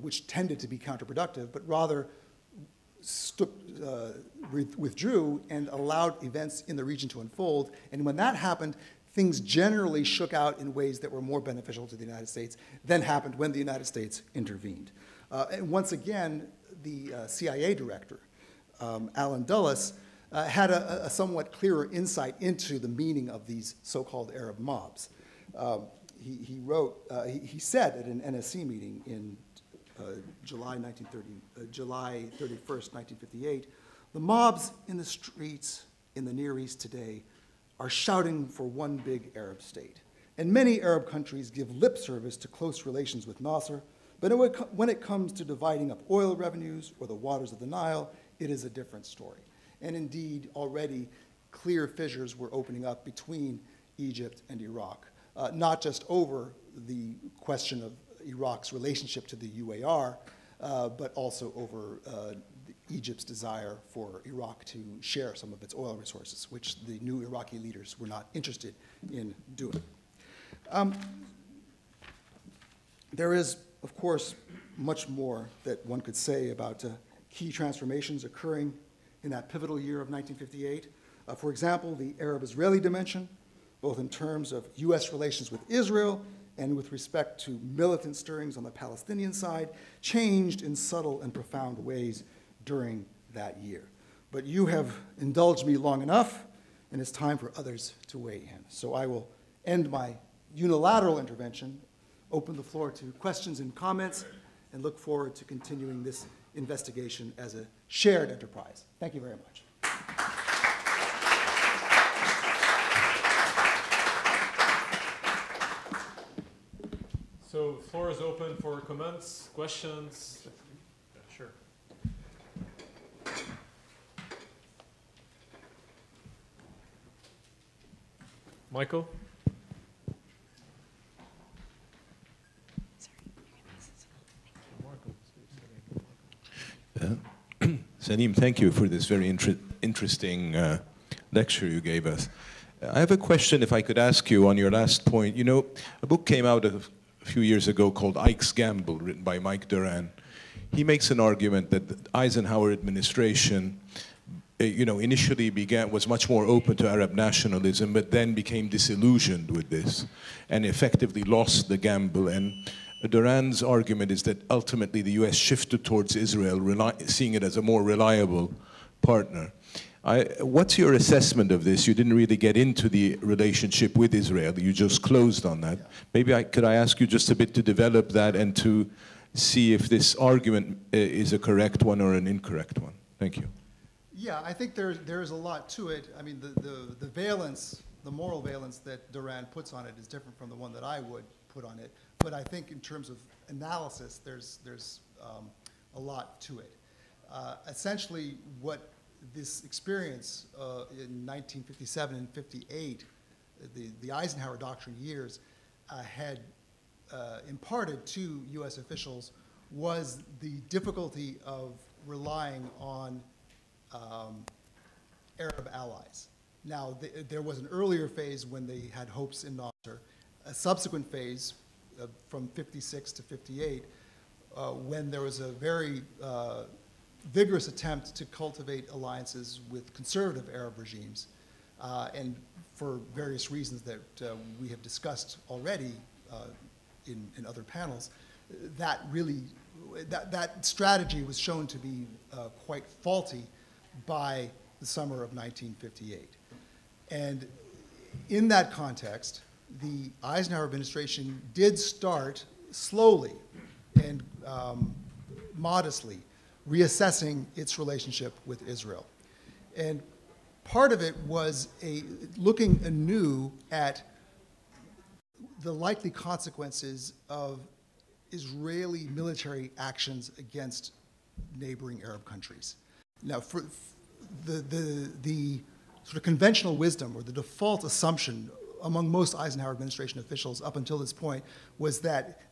which tended to be counterproductive, but rather withdrew and allowed events in the region to unfold. And when that happened, things generally shook out in ways that were more beneficial to the United States than happened when the United States intervened. And once again, the CIA director, Alan Dulles, had a somewhat clearer insight into the meaning of these so-called Arab mobs. He said at an NSC meeting in July 31st, 1958, the mobs in the streets in the Near East today are shouting for one big Arab state. And many Arab countries give lip service to close relations with Nasser, but when it comes to dividing up oil revenues or the waters of the Nile, it is a different story. And indeed, already clear fissures were opening up between Egypt and Iraq, not just over the question of Iraq's relationship to the UAR, but also over Egypt's desire for Iraq to share some of its oil resources, which the new Iraqi leaders were not interested in doing. There is, of course, much more that one could say about key transformations occurring in that pivotal year of 1958. For example, the Arab-Israeli dimension, both in terms of US relations with Israel and with respect to militant stirrings on the Palestinian side, changed in subtle and profound ways during that year. But you have indulged me long enough, and it's time for others to weigh in. So I will end my unilateral intervention, open the floor to questions and comments, and look forward to continuing this investigation as a shared enterprise. Thank you very much. So floor is open for comments, questions. Sure. Michael? Salim, thank you for this very interesting lecture you gave us. I have a question, if I could ask you on your last point. You know, a book came out a few years ago called Ike's Gamble, written by Mike Duran. He makes an argument that the Eisenhower administration, initially was much more open to Arab nationalism, but then became disillusioned with this and effectively lost the gamble. And Duran's argument is that ultimately the US shifted towards Israel, seeing it as a more reliable partner. What's your assessment of this? You didn't really get into the relationship with Israel. You just closed on that. Maybe could I ask you just a bit to develop that and to see if this argument is a correct one or an incorrect one? Thank you. Yeah, I think there's a lot to it. I mean, the valence, the moral valence that Durand puts on it is different from the one that I would put on it. But I think in terms of analysis, there's a lot to it. Essentially, what this experience in 1957 and 58, the Eisenhower Doctrine years, had imparted to U.S. officials was the difficulty of relying on Arab allies. Now, there was an earlier phase when they had hopes in Nasser, a subsequent phase from 56 to 58, when there was a very vigorous attempt to cultivate alliances with conservative Arab regimes, and for various reasons that we have discussed already in other panels, that strategy was shown to be quite faulty by the summer of 1958. And in that context, the Eisenhower administration did start slowly and modestly reassessing its relationship with Israel. And part of it was looking anew at the likely consequences of Israeli military actions against neighboring Arab countries. Now, for the sort of conventional wisdom or the default assumption among most Eisenhower administration officials up until this point was that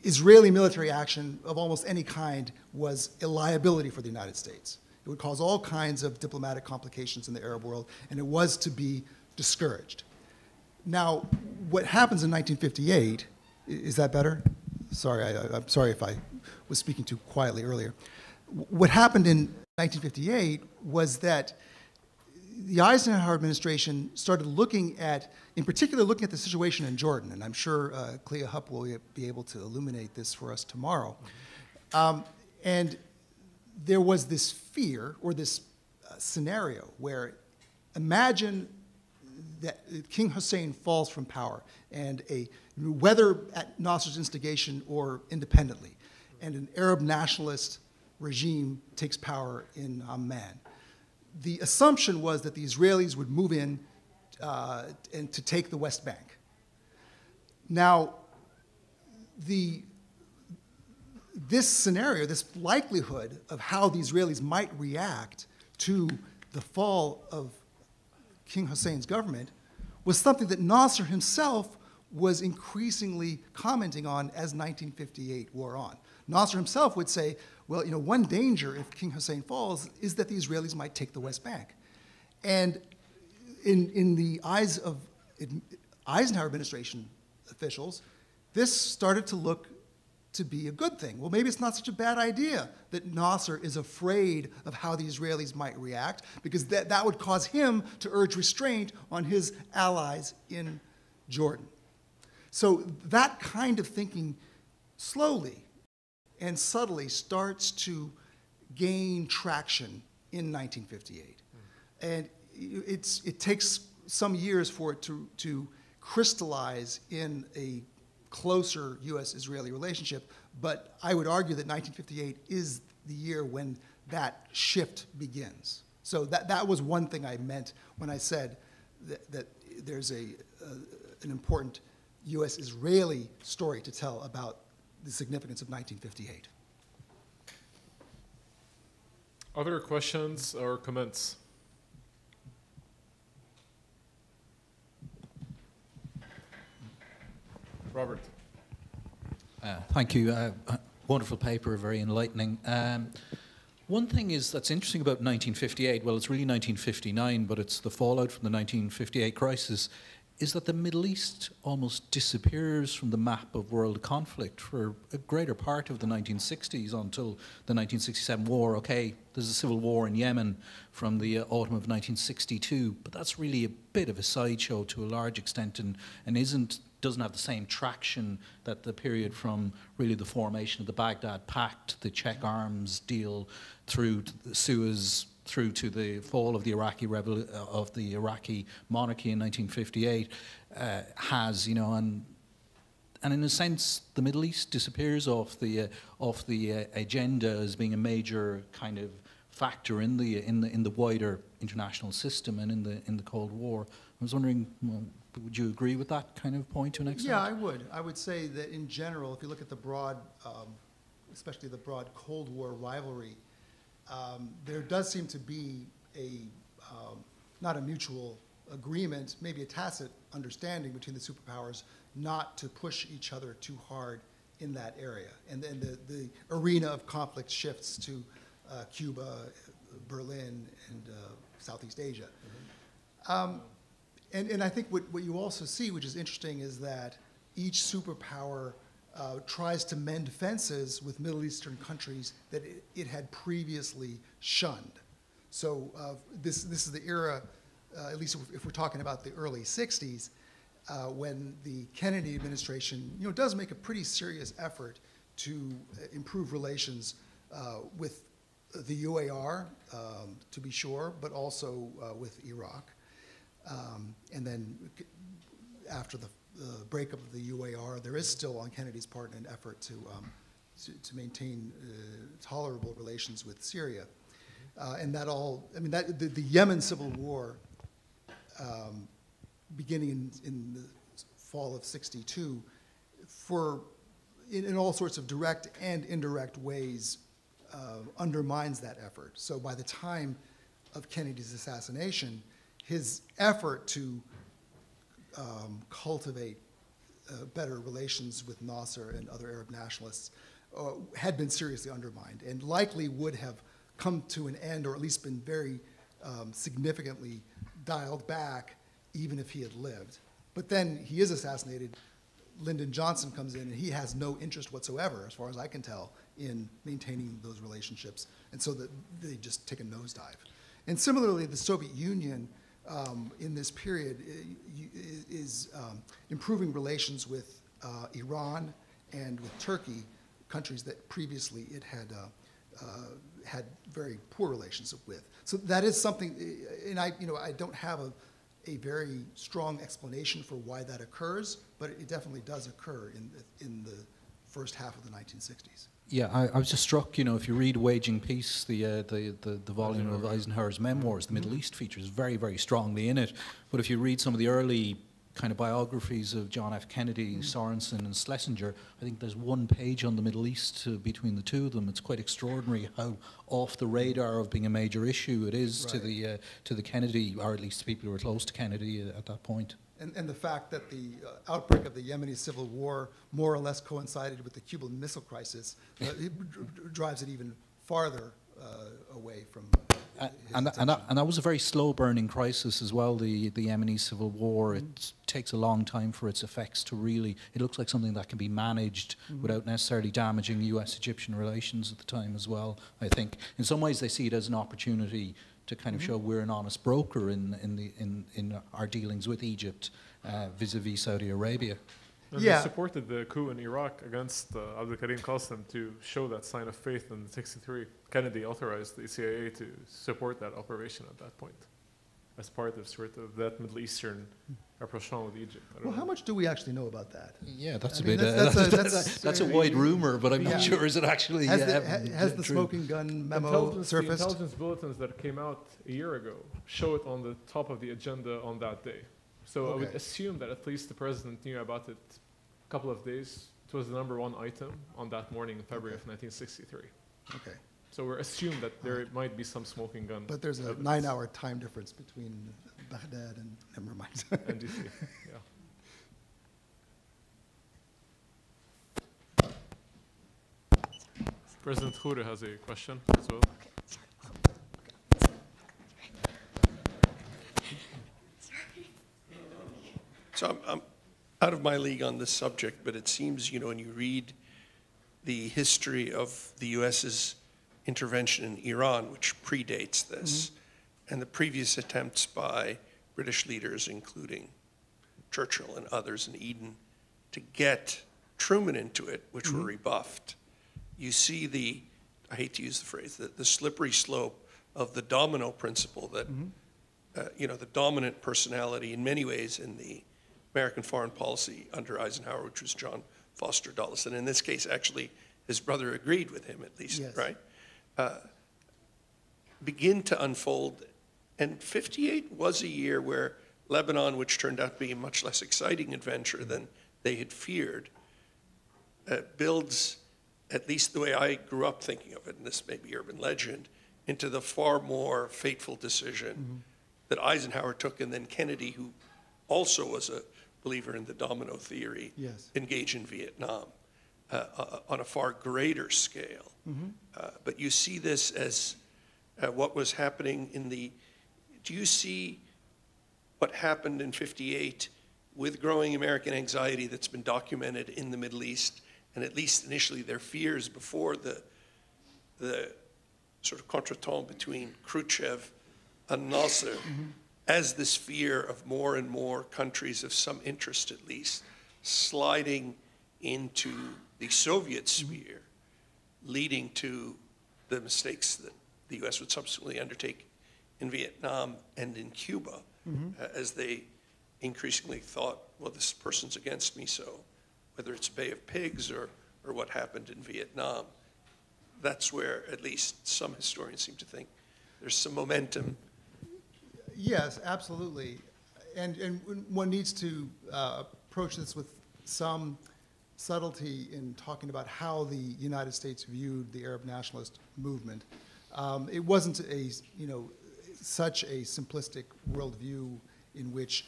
Israeli military action of almost any kind was a liability for the United States. It would cause all kinds of diplomatic complications in the Arab world, and it was to be discouraged. Now, what happens in 1958, is that better? Sorry, I'm sorry if I was speaking too quietly earlier. What happened in 1958 was that the Eisenhower administration started looking at, in particular, looking at the situation in Jordan, and I'm sure Clea Hupp will be able to illuminate this for us tomorrow. And there was this fear, or this scenario, where imagine that King Hussein falls from power, and whether at Nasser's instigation or independently, and an Arab nationalist regime takes power in Amman. The assumption was that the Israelis would move in and to take the West Bank. Now, this scenario, this likelihood of how the Israelis might react to the fall of King Hussein's government was something that Nasser himself was increasingly commenting on as 1958 wore on. Nasser himself would say, well, one danger if King Hussein falls is that the Israelis might take the West Bank. And in the eyes of Eisenhower administration officials, this started to look to be a good thing. Well, maybe it's not such a bad idea that Nasser is afraid of how the Israelis might react, because that would cause him to urge restraint on his allies in Jordan. So that kind of thinking slowly and subtly starts to gain traction in 1958. And it takes some years for it to crystallize in a closer U.S.-Israeli relationship, but I would argue that 1958 is the year when that shift begins. So that was one thing I meant when I said that there's an important U.S.-Israeli story to tell about the significance of 1958. Other questions or comments? Robert. Thank you. Wonderful paper, very enlightening. One thing that's interesting about 1958, well, it's really 1959, but it's the fallout from the 1958 crisis, is that the Middle East almost disappears from the map of world conflict for a greater part of the 1960s until the 1967 war. Okay, there's a civil war in Yemen from the autumn of 1962, but that's really a bit of a sideshow to a large extent and doesn't have the same traction that the period from really the formation of the Baghdad Pact, the Czech arms deal, through to the Suez through to the fall of the Iraqi monarchy in 1958 has, you know, and in a sense, the Middle East disappears off the agenda as being a major kind of factor in the wider international system and in the Cold War. I was wondering, well, would you agree with that kind of point to an extent? Yeah, I would. I would say that in general, if you look at the broad, especially the broad Cold War rivalry, there does seem to be not a mutual agreement, maybe a tacit understanding between the superpowers not to push each other too hard in that area. And then the arena of conflict shifts to Cuba, Berlin, and Southeast Asia. And I think what you also see, which is interesting, is that each superpower tries to mend fences with Middle Eastern countries that it had previously shunned. So this is the era, at least if we're talking about the early 60s, when the Kennedy administration, you know, does make a pretty serious effort to improve relations with the UAR, to be sure, but also with Iraq. And then after the breakup of the UAR, there is still on Kennedy's part an effort to maintain tolerable relations with Syria. And that all, I mean, the Yemen civil war, beginning in the fall of '62, in all sorts of direct and indirect ways, undermines that effort. So by the time of Kennedy's assassination, his effort to cultivate better relations with Nasser and other Arab nationalists had been seriously undermined and likely would have come to an end, or at least been very significantly dialed back, even if he had lived. But then he is assassinated. Lyndon Johnson comes in, and he has no interest whatsoever, as far as I can tell, in maintaining those relationships. And so they just take a nosedive. And similarly, the Soviet Union, in this period, is improving relations with Iran and with Turkey, countries that previously it had very poor relations with. So that is something, and I don't have a very strong explanation for why that occurs, but it definitely does occur in the first half of the 1960s. Yeah, I was just struck, you know, if you read Waging Peace, the volume of Eisenhower's memoirs, the Middle East features very, very strongly in it. But if you read some of the early kind of biographies of John F. Kennedy, Sorensen, and Schlesinger, I think there's one page on the Middle East between the two of them. It's quite extraordinary how off the radar of being a major issue it is to the Kennedy, or at least the people who were close to Kennedy at that point. And the fact that the outbreak of the Yemeni civil war more or less coincided with the Cuban Missile Crisis it drives it even farther away from. And that was a very slow-burning crisis as well, the Yemeni civil war. It takes a long time for its effects to really, it looks like something that can be managed without necessarily damaging US-Egyptian relations at the time as well, I think. In some ways they see it as an opportunity to kind of show we're an honest broker in our dealings with Egypt vis-a-vis Saudi Arabia. And they supported the coup in Iraq against Abdul Karim Qasim to show that sign of faith in '63. Kennedy authorized the CIA to support that operation at that point as part of sort of that Middle Eastern rapprochement with Egypt. Well, how much do we actually know about that? Yeah, that's that's a wide rumor, but I'm not sure is it actually has the smoking gun memo surfaced? The intelligence bulletins that came out a year ago show it on the top of the agenda on that day. So I would assume that at least the president knew about it a couple of days. It was the #1 item on that morning in February of 1963. Okay. So we're assumed that there might be some smoking gun. But there's a 9-hour time difference between Baghdad and never mind. And DC, yeah. President Khouri has a question as well. So I'm out of my league on this subject, but it seems, you know, when you read the history of the U.S.'s intervention in Iran, which predates this, and the previous attempts by British leaders, including Churchill and others in Eden, to get Truman into it, which were rebuffed. You see I hate to use the phrase, the slippery slope of the domino principle that, you know, the dominant personality in many ways in the American foreign policy under Eisenhower, which was John Foster Dulles. And in this case, actually, his brother agreed with him at least, Yes. right? Begin to unfold. And 58 was a year where Lebanon, which turned out to be a much less exciting adventure than they had feared, builds, at least the way I grew up thinking of it, and this may be urban legend, into the far more fateful decision that Eisenhower took, and then Kennedy, who also was a believer in the domino theory, Yes. engaged in Vietnam on a far greater scale. But you see this as what was happening in the, do you see what happened in 58 with growing American anxiety that's been documented in the Middle East, and at least initially their fears before the sort of contretemps between Khrushchev and Nasser, as this fear of more and more countries of some interest at least sliding into the Soviet sphere, leading to the mistakes that the US would subsequently undertake in Vietnam and in Cuba, as they increasingly thought, well, this person's against me, so whether it's Bay of Pigs or what happened in Vietnam, that's where at least some historians seem to think there's some momentum. Yes, absolutely. And one needs to approach this with some subtlety in talking about how the United States viewed the Arab nationalist movement. It wasn't a, you know, such a simplistic worldview in which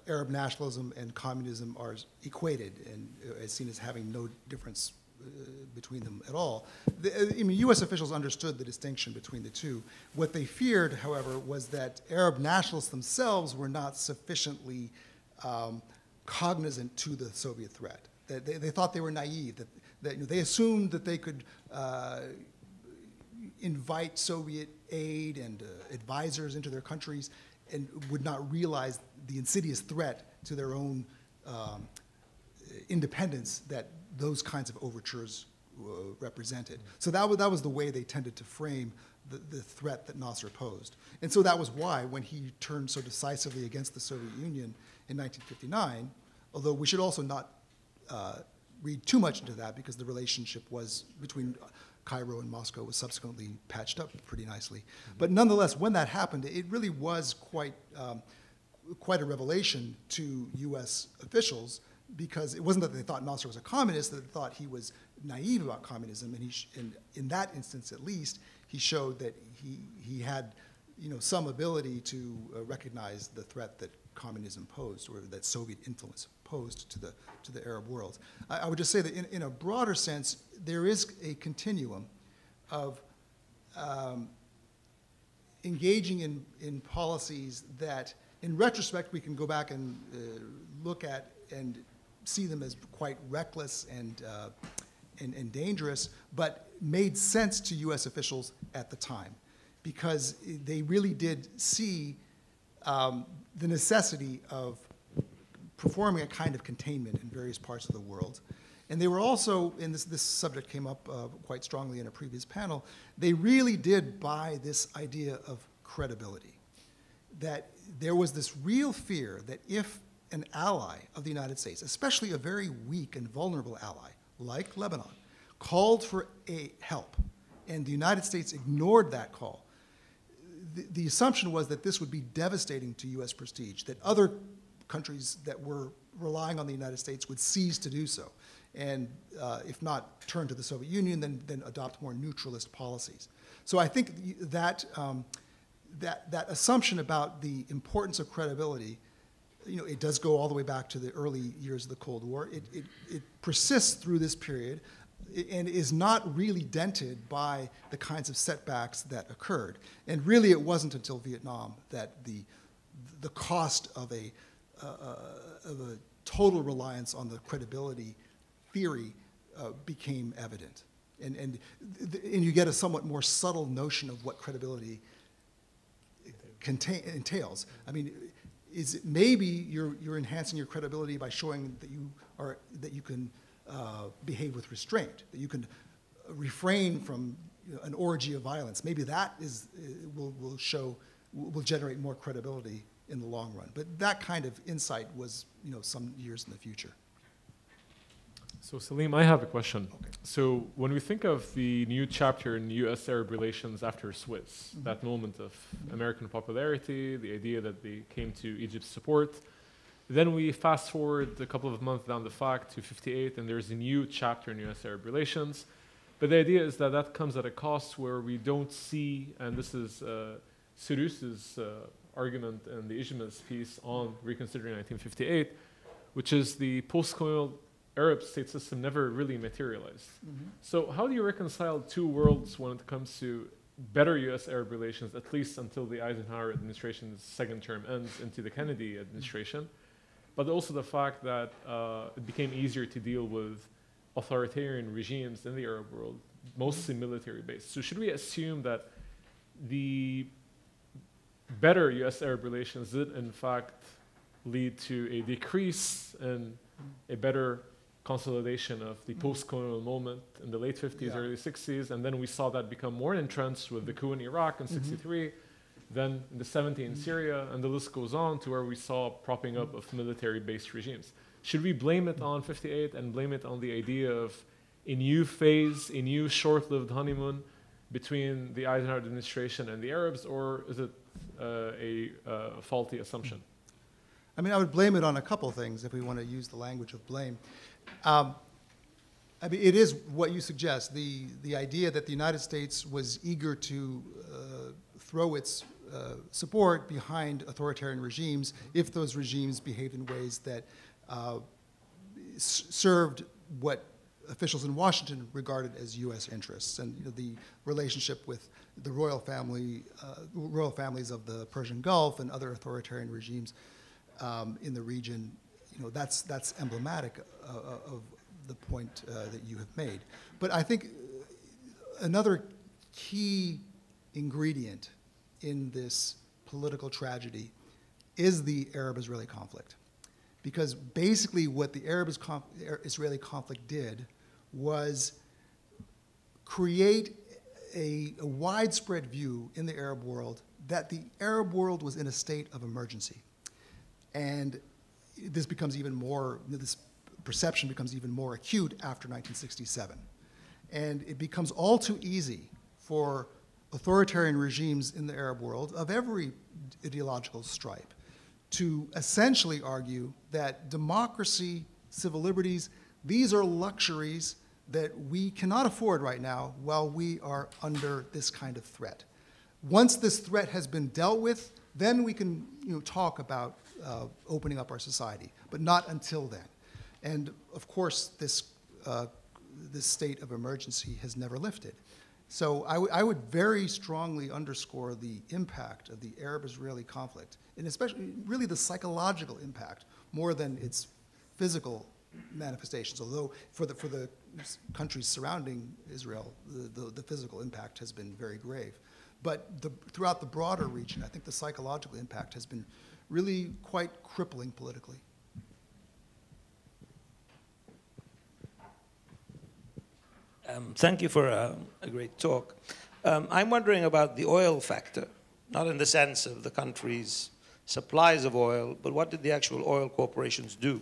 Arab nationalism and communism are equated and is seen as having no difference between them at all. I mean, U.S. officials understood the distinction between the two. What they feared, however, was that Arab nationalists themselves were not sufficiently cognizant to the Soviet threat. That they thought they were naive, that you know, they assumed that they could invite Soviet aid and advisors into their countries and would not realize the insidious threat to their own independence that those kinds of overtures represented. So that was the way they tended to frame the threat that Nasser posed. And so that was why, when he turned so decisively against the Soviet Union in 1959, although we should also not read too much into that, because the relationship was between Cairo and Moscow was subsequently patched up pretty nicely. But nonetheless, when that happened, it really was quite a revelation to U.S. officials, because it wasn't that they thought Nasser was a communist, that they thought he was naive about communism, and in that instance at least, he showed that he had, you know, some ability to recognize the threat that communism posed, or that Soviet influence posed to the Arab world. I would just say that in a broader sense, there is a continuum of engaging in policies that, in retrospect, we can go back and look at and see them as quite reckless and dangerous, but made sense to U.S. officials at the time, because they really did see the necessity of performing a kind of containment in various parts of the world. And they were also, and this subject came up quite strongly in a previous panel, they really did buy this idea of credibility, that there was this real fear that if an ally of the United States, especially a very weak and vulnerable ally like Lebanon, called for help, and the United States ignored that call, the assumption was that this would be devastating to U.S. prestige, that other countries that were relying on the United States would cease to do so, and if not turn to the Soviet Union, then adopt more neutralist policies. So I think that assumption about the importance of credibility, you know, it does go all the way back to the early years of the Cold War. It persists through this period and is not really dented by the kinds of setbacks that occurred. And really, it wasn't until Vietnam that the cost of a total reliance on the credibility theory became evident. And you get a somewhat more subtle notion of what credibility entails. I mean, is it maybe you're enhancing your credibility by showing that you can behave with restraint, that you can refrain from an orgy of violence. Maybe that will generate more credibility in the long run. But that kind of insight was, some years in the future. So Salim, I have a question. Okay. So when we think of the new chapter in U.S.-Arab relations after Suez, that moment of American popularity, the idea that they came to Egypt's support, then we fast forward a couple of months down the fact to 58, and there's a new chapter in U.S.-Arab relations. But the idea is that that comes at a cost where we don't see, and this is Cyrus's argument in the Ijma's piece on reconsidering 1958, which is the post-colonial Arab state system never really materialized. So how do you reconcile two worlds when it comes to better U.S.-Arab relations, at least until the Eisenhower administration's second term ends into the Kennedy administration, but also the fact that it became easier to deal with authoritarian regimes in the Arab world, mostly military-based. So should we assume that the better U.S.-Arab relations did in fact lead to a decrease in a better consolidation of the post-colonial moment in the late 50s, early 60s, and then we saw that become more entrenched with the coup in Iraq in 63, then in the 70s in Syria, and the list goes on to where we saw propping up of military-based regimes. Should we blame it on 58 and blame it on the idea of a new phase, a new short-lived honeymoon between the Eisenhower administration and the Arabs, or is it a faulty assumption? I mean, I would blame it on a couple things if we want to use the language of blame. I mean, it is what you suggest, the idea that the United States was eager to throw its support behind authoritarian regimes if those regimes behaved in ways that served what officials in Washington regarded as U.S. interests, and the relationship with the royal families of the Persian Gulf and other authoritarian regimes in the region. That's emblematic of the point that you have made. But I think another key ingredient in this political tragedy is the Arab-Israeli conflict. Because basically what the Arab-Israeli conflict did was create a widespread view in the Arab world that the Arab world was in a state of emergency. And this becomes even more, this perception becomes even more acute after 1967. And it becomes all too easy for authoritarian regimes in the Arab world of every ideological stripe to essentially argue that democracy, civil liberties, these are luxuries that we cannot afford right now while we are under this kind of threat. Once this threat has been dealt with, then we can talk about opening up our society, but not until then. And of course, this state of emergency has never lifted. So I would very strongly underscore the impact of the Arab-Israeli conflict, and especially really the psychological impact, more than its physical manifestations. Although for the countries surrounding Israel, the physical impact has been very grave. But throughout the broader region, I think the psychological impact has been really quite crippling politically. Thank you for a great talk. I'm wondering about the oil factor, not in the sense of the country's supplies of oil, but what did the actual oil corporations do?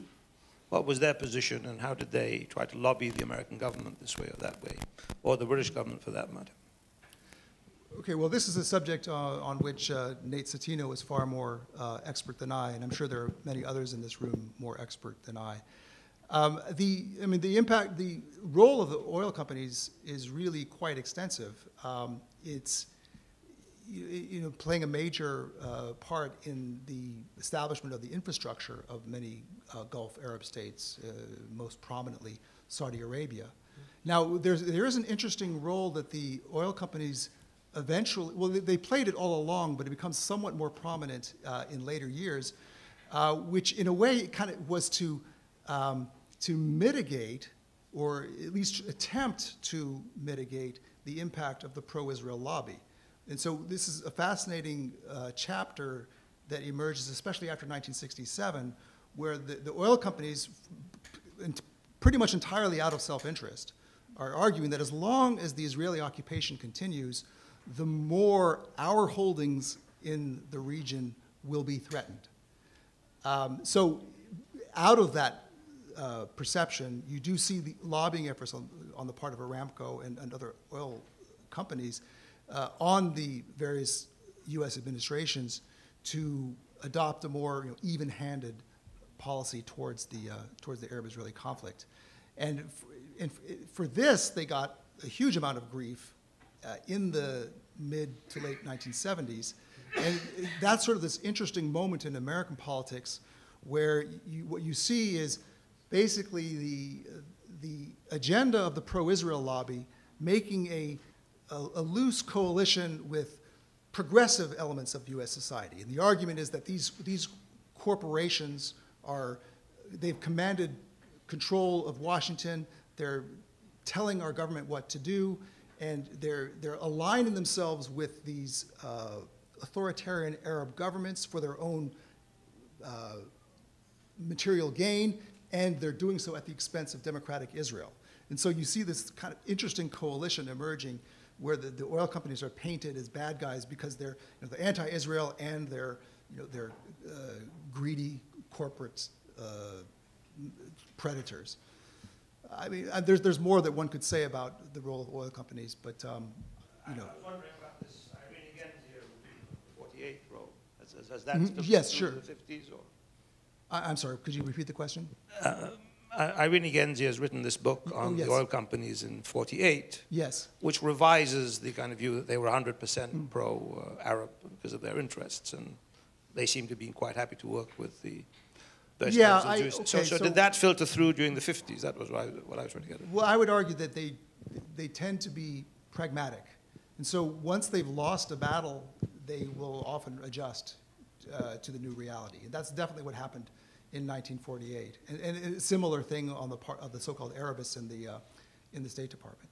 What was their position, and how did they try to lobby the American government this way or that way, or the British government for that matter? Okay, well, this is a subject on which Nate Satino is far more expert than I, and I'm sure there are many others in this room more expert than I. The role of the oil companies is really quite extensive. It's playing a major part in the establishment of the infrastructure of many Gulf Arab states, most prominently Saudi Arabia. Now, there is an interesting role that the oil companies eventually, well, they played it all along, but it becomes somewhat more prominent in later years, which in a way kind of was to mitigate, or at least attempt to mitigate, the impact of the pro-Israel lobby. And so this is a fascinating chapter that emerges, especially after 1967, where the oil companies, pretty much entirely out of self-interest, are arguing that as long as the Israeli occupation continues, the more our holdings in the region will be threatened. So out of that perception, you do see the lobbying efforts on the part of Aramco and other oil companies on the various U.S. administrations to adopt a more even-handed policy towards the Arab-Israeli conflict. And for this, they got a huge amount of grief in the mid to late 1970s. And that's sort of this interesting moment in American politics where what you see is basically the agenda of the pro-Israel lobby making a loose coalition with progressive elements of U.S. society. And the argument is that these corporations they've commanded control of Washington, they're telling our government what to do, and they're aligning themselves with these authoritarian Arab governments for their own material gain, and they're doing so at the expense of democratic Israel. And so you see this kind of interesting coalition emerging where the oil companies are painted as bad guys because they're they're anti-Israel and they're greedy corporate predators. I mean, there's more that one could say about the role of oil companies, but I was wondering about this Irene Genzier 48 role. Has that still yes, been sure. in the 50s? Or? I'm sorry, could you repeat the question? Irene Genzier has written this book on yes. the oil companies in 48, Yes. which revises the kind of view that they were 100% pro-Arab because of their interests, and they seem to be quite happy to work with the Yeah, so did that filter through during the 50s? That was what I was trying to get at. Well, I would argue that they tend to be pragmatic. And so once they've lost a battle, they will often adjust to the new reality. And that's definitely what happened in 1948. And a similar thing on the part of the so-called Arabists in the State Department.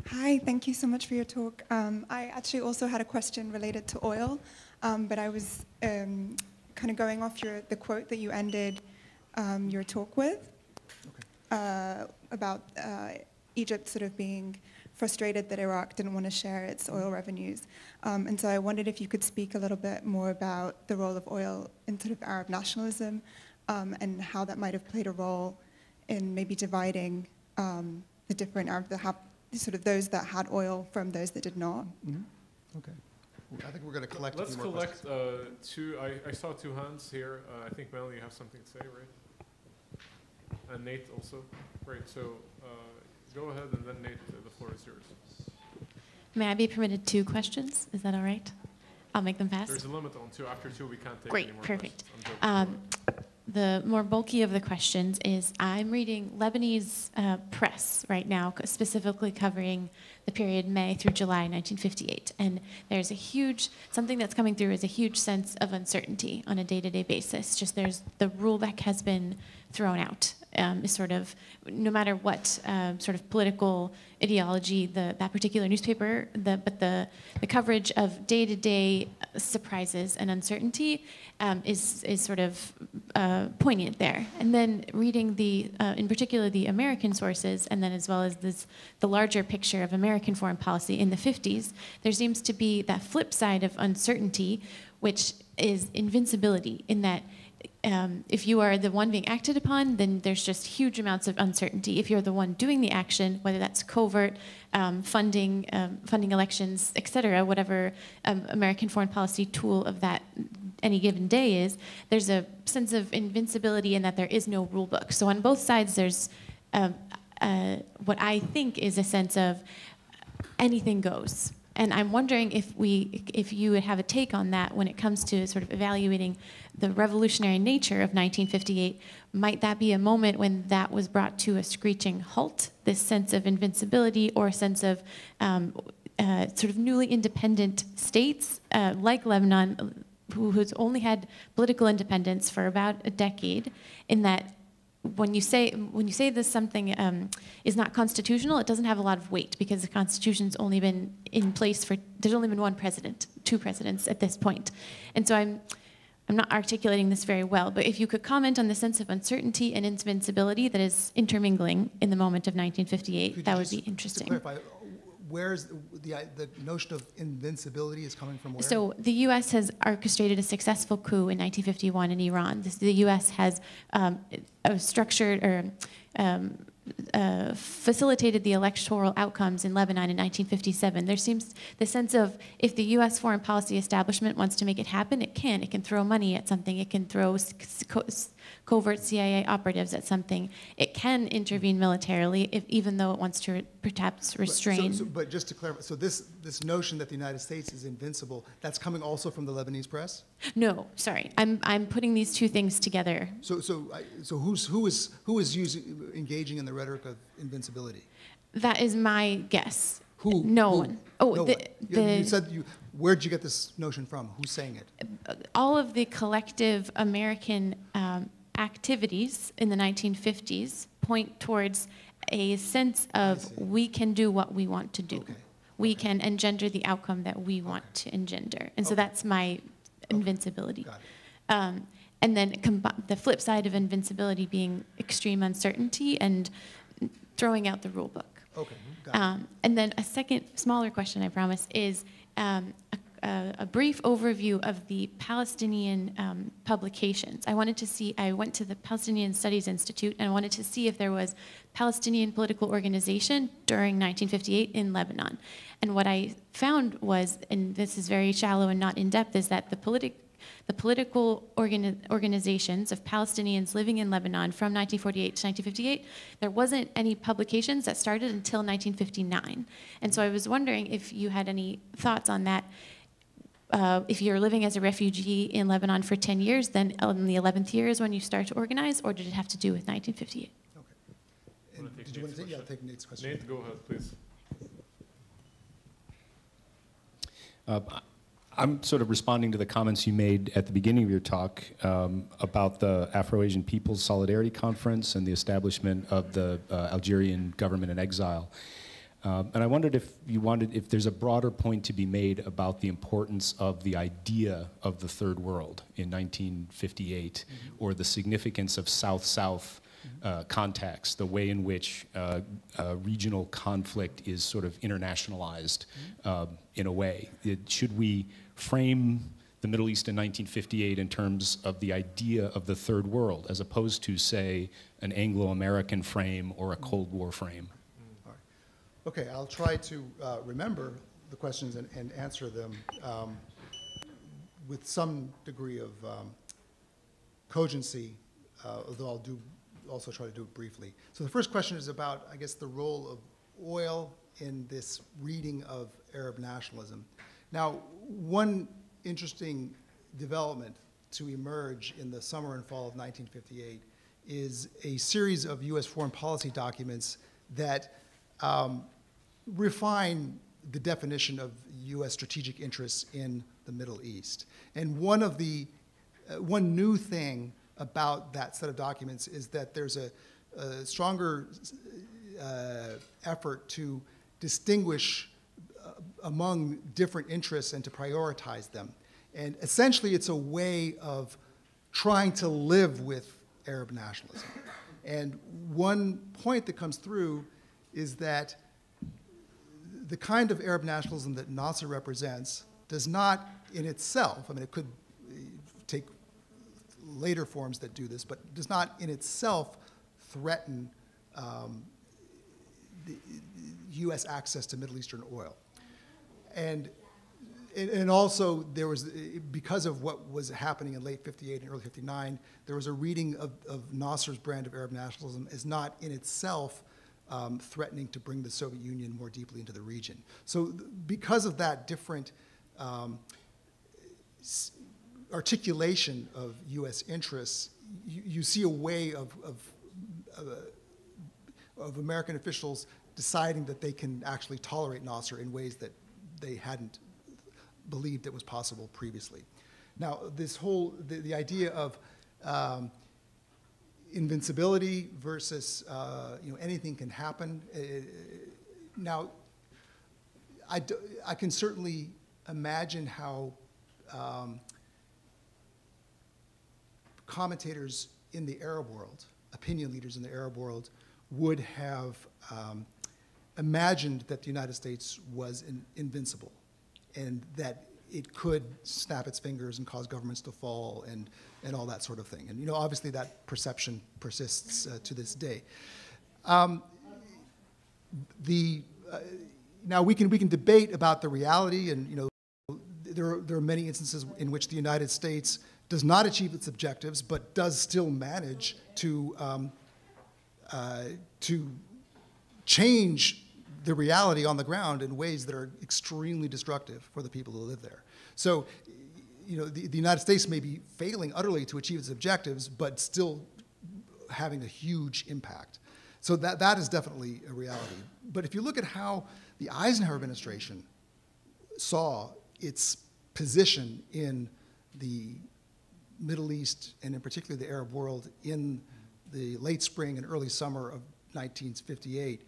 Hi, thank you so much for your talk. I actually also had a question related to oil, but I was kind of going off the quote that you ended your talk with about Egypt sort of being frustrated that Iraq didn't want to share its oil revenues. And so I wondered if you could speak a little bit more about the role of oil in sort of Arab nationalism and how that might have played a role in maybe dividing the different Arab, sort of those that had oil from those that did not. Mm-hmm. Okay. I think we're going to collect Let's a few more collect questions. two. I saw two hands here. I think Melanie, you have something to say, right? And Nate also. Great. So go ahead, and then Nate, the floor is yours. May I be permitted 2 questions? Is that all right? I'll make them fast. There's a limit on 2. After 2, we can't take Great, any more perfect. questions. The more bulky of the questions is I'm reading Lebanese press right now, specifically covering the period May through July 1958. And there's something that's coming through is a huge sense of uncertainty on a day-to-day basis. Just there's the rulebook has been thrown out. Is sort of, no matter what sort of political ideology that particular newspaper, but the coverage of day-to-day surprises and uncertainty is sort of poignant there. And then reading in particular the American sources, and then as well as the larger picture of American foreign policy in the 50s, there seems to be that flip side of uncertainty, which is invincibility, in that if you are the one being acted upon, then there's just huge amounts of uncertainty. If you're the one doing the action, whether that's covert, funding elections, et cetera, whatever American foreign policy tool of that any given day is, there's a sense of invincibility in that there is no rule book. So on both sides, there's what I think is a sense of anything goes. And I'm wondering if you would have a take on that when it comes to sort of evaluating the revolutionary nature of 1958. Might that be a moment when that was brought to a screeching halt, this sense of invincibility or a sense of sort of newly independent states like Lebanon, who's only had political independence for about a decade, in that when you say this something is not constitutional, it doesn't have a lot of weight because the Constitution's only been in place there's only been 2 presidents at this point. And so I'm not articulating this very well, but if you could comment on the sense of uncertainty and invincibility that is intermingling in the moment of 1958, that would be interesting. To clarify, where's the notion of invincibility is coming from where? So the U.S. has orchestrated a successful coup in 1951 in Iran. The U.S. has structured or facilitated the electoral outcomes in Lebanon in 1957. There seems the sense of if the U.S. foreign policy establishment wants to make it happen, it can. It can throw money at something. It can throw covert CIA operatives at something. It can intervene militarily, even though it wants to perhaps restrain. But just to clarify, so this notion that the United States is invincible, that's coming also from the Lebanese press? No, sorry. I'm putting these two things together. So who is engaging in the rhetoric of invincibility? That is my guess. Who? No Who? one. Oh, no one. You said where'd you get this notion from? Who's saying it? All of the collective American activities in the 1950s point towards a sense of we can do what we want to do. Okay. We can engender the outcome that we want to engender. And so that's my invincibility. Got it. And then the flip side of invincibility being extreme uncertainty and throwing out the rule book. Okay, got it. And then a second, smaller question, I promise, is a brief overview of the Palestinian publications. I went to the Palestinian Studies Institute, and I wanted to see if there was Palestinian political organization during 1958 in Lebanon. And what I found was, and this is very shallow and not in-depth, is that the political organizations of Palestinians living in Lebanon from 1948 to 1958, there wasn't any publications that started until 1959. And so I was wondering if you had any thoughts on that. If you're living as a refugee in Lebanon for 10 years, then in the 11th year is when you start to organize, or did it have to do with 1958? Okay. And did you want to take? Yeah, I'll take Nate's question. Nate, go ahead, please. I'm sort of responding to the comments you made at the beginning of your talk about the Afro-Asian People's Solidarity Conference and the establishment of the Algerian government in exile. And I wondered if there's a broader point to be made about the importance of the idea of the Third World in 1958, or the significance of South-South contacts, the way in which regional conflict is sort of internationalized in a way. Should we frame the Middle East in 1958 in terms of the idea of the Third World, as opposed to, say, an Anglo-American frame or a Cold War frame? Okay, I'll try to remember the questions and answer them with some degree of cogency, although I'll also try to do it briefly. So the first question is about, I guess, the role of oil in this reading of Arab nationalism. Now, one interesting development to emerge in the summer and fall of 1958 is a series of U.S. foreign policy documents that refine the definition of U.S. strategic interests in the Middle East. And one new thing about that set of documents is that there's a stronger effort to distinguish among different interests and to prioritize them. And essentially, it's a way of trying to live with Arab nationalism. And one point that comes through is that the kind of Arab nationalism that Nasser represents does not in itself, I mean, it could take later forms that do this, but does not in itself threaten the U.S. access to Middle Eastern oil. And also there was, because of what was happening in late 58 and early 59, there was a reading of Nasser's brand of Arab nationalism as not in itself threatening to bring the Soviet Union more deeply into the region. So because of that different articulation of U.S. interests, you see a way of American officials deciding that they can actually tolerate Nasser in ways that they hadn't believed it was possible previously. Now, this whole, the idea of invincibility versus, anything can happen. Now, I can certainly imagine how commentators in the Arab world, opinion leaders in the Arab world, would have imagined that the United States was invincible and that it could snap its fingers and cause governments to fall and all that sort of thing. And obviously that perception persists to this day. Now we can debate about the reality, and there are many instances in which the United States does not achieve its objectives, but does still manage to change the reality on the ground in ways that are extremely destructive for the people who live there. So, the United States may be failing utterly to achieve its objectives, but still having a huge impact. So that is definitely a reality. But if you look at how the Eisenhower administration saw its position in the Middle East, and in particular the Arab world, in the late spring and early summer of 1958,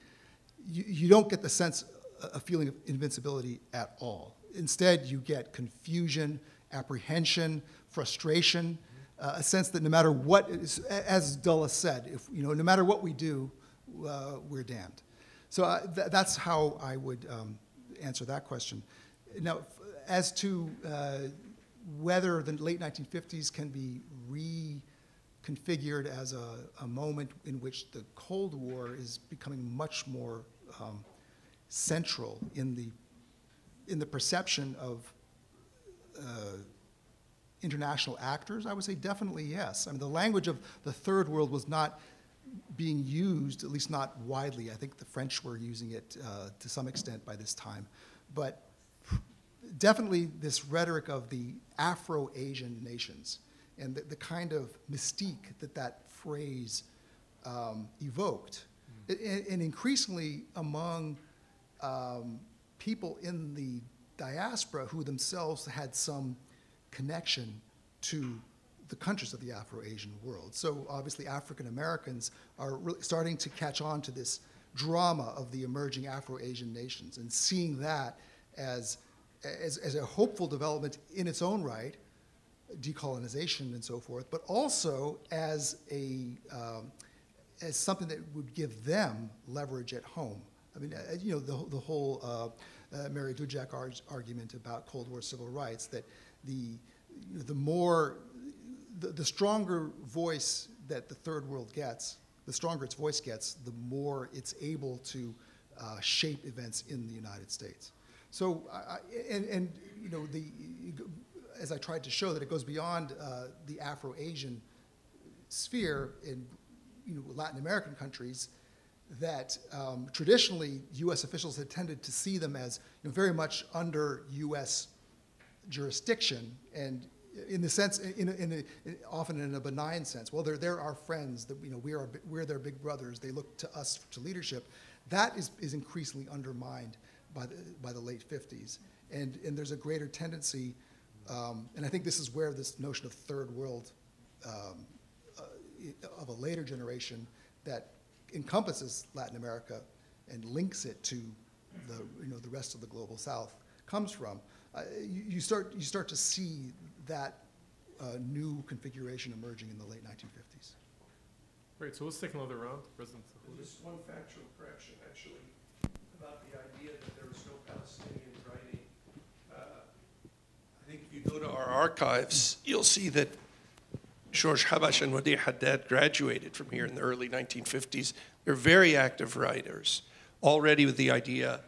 you don't get the sense, a feeling of invincibility at all. Instead, you get confusion, apprehension, frustration, a sense that no matter what, as Dulles said, no matter what we do, we're damned. So that's how I would answer that question. Now, as to whether the late 1950s can be reconfigured as a moment in which the Cold War is becoming much more central in the perception of international actors, I would say definitely yes. I mean, the language of the Third World was not being used, at least not widely. I think the French were using it to some extent by this time. But definitely this rhetoric of the Afro-Asian nations and the kind of mystique that phrase evoked. And increasingly among people in the diaspora who themselves had some connection to the countries of the Afro-Asian world. So obviously African Americans are really starting to catch on to this drama of the emerging Afro-Asian nations and seeing that as a hopeful development in its own right, decolonization and so forth, but also as something that would give them leverage at home. I mean, the whole Mary Dujak argument about Cold War civil rights, that the stronger voice that the Third World gets, the stronger its voice gets, the more it's able to shape events in the United States. So, as I tried to show, that it goes beyond the Afro-Asian sphere in Latin American countries, that traditionally U.S. officials had tended to see them as very much under U.S. jurisdiction, and in the sense, often in a benign sense. Well, they're our friends. That we're their big brothers. They look to us to leadership. That is increasingly undermined by the late 50s, and there's a greater tendency, and I think this is where this notion of Third World of a later generation that encompasses Latin America and links it to the rest of the global South comes from. You start to see that new configuration emerging in the late 1950s. Great, so let's take another round. President Sahoudi. Just one factual correction, actually, about the idea that there was no Palestinian writing. I think if you go to our archives, you'll see that George Habash and Wadi Haddad graduated from here in the early 1950s. They're very active writers, already with the idea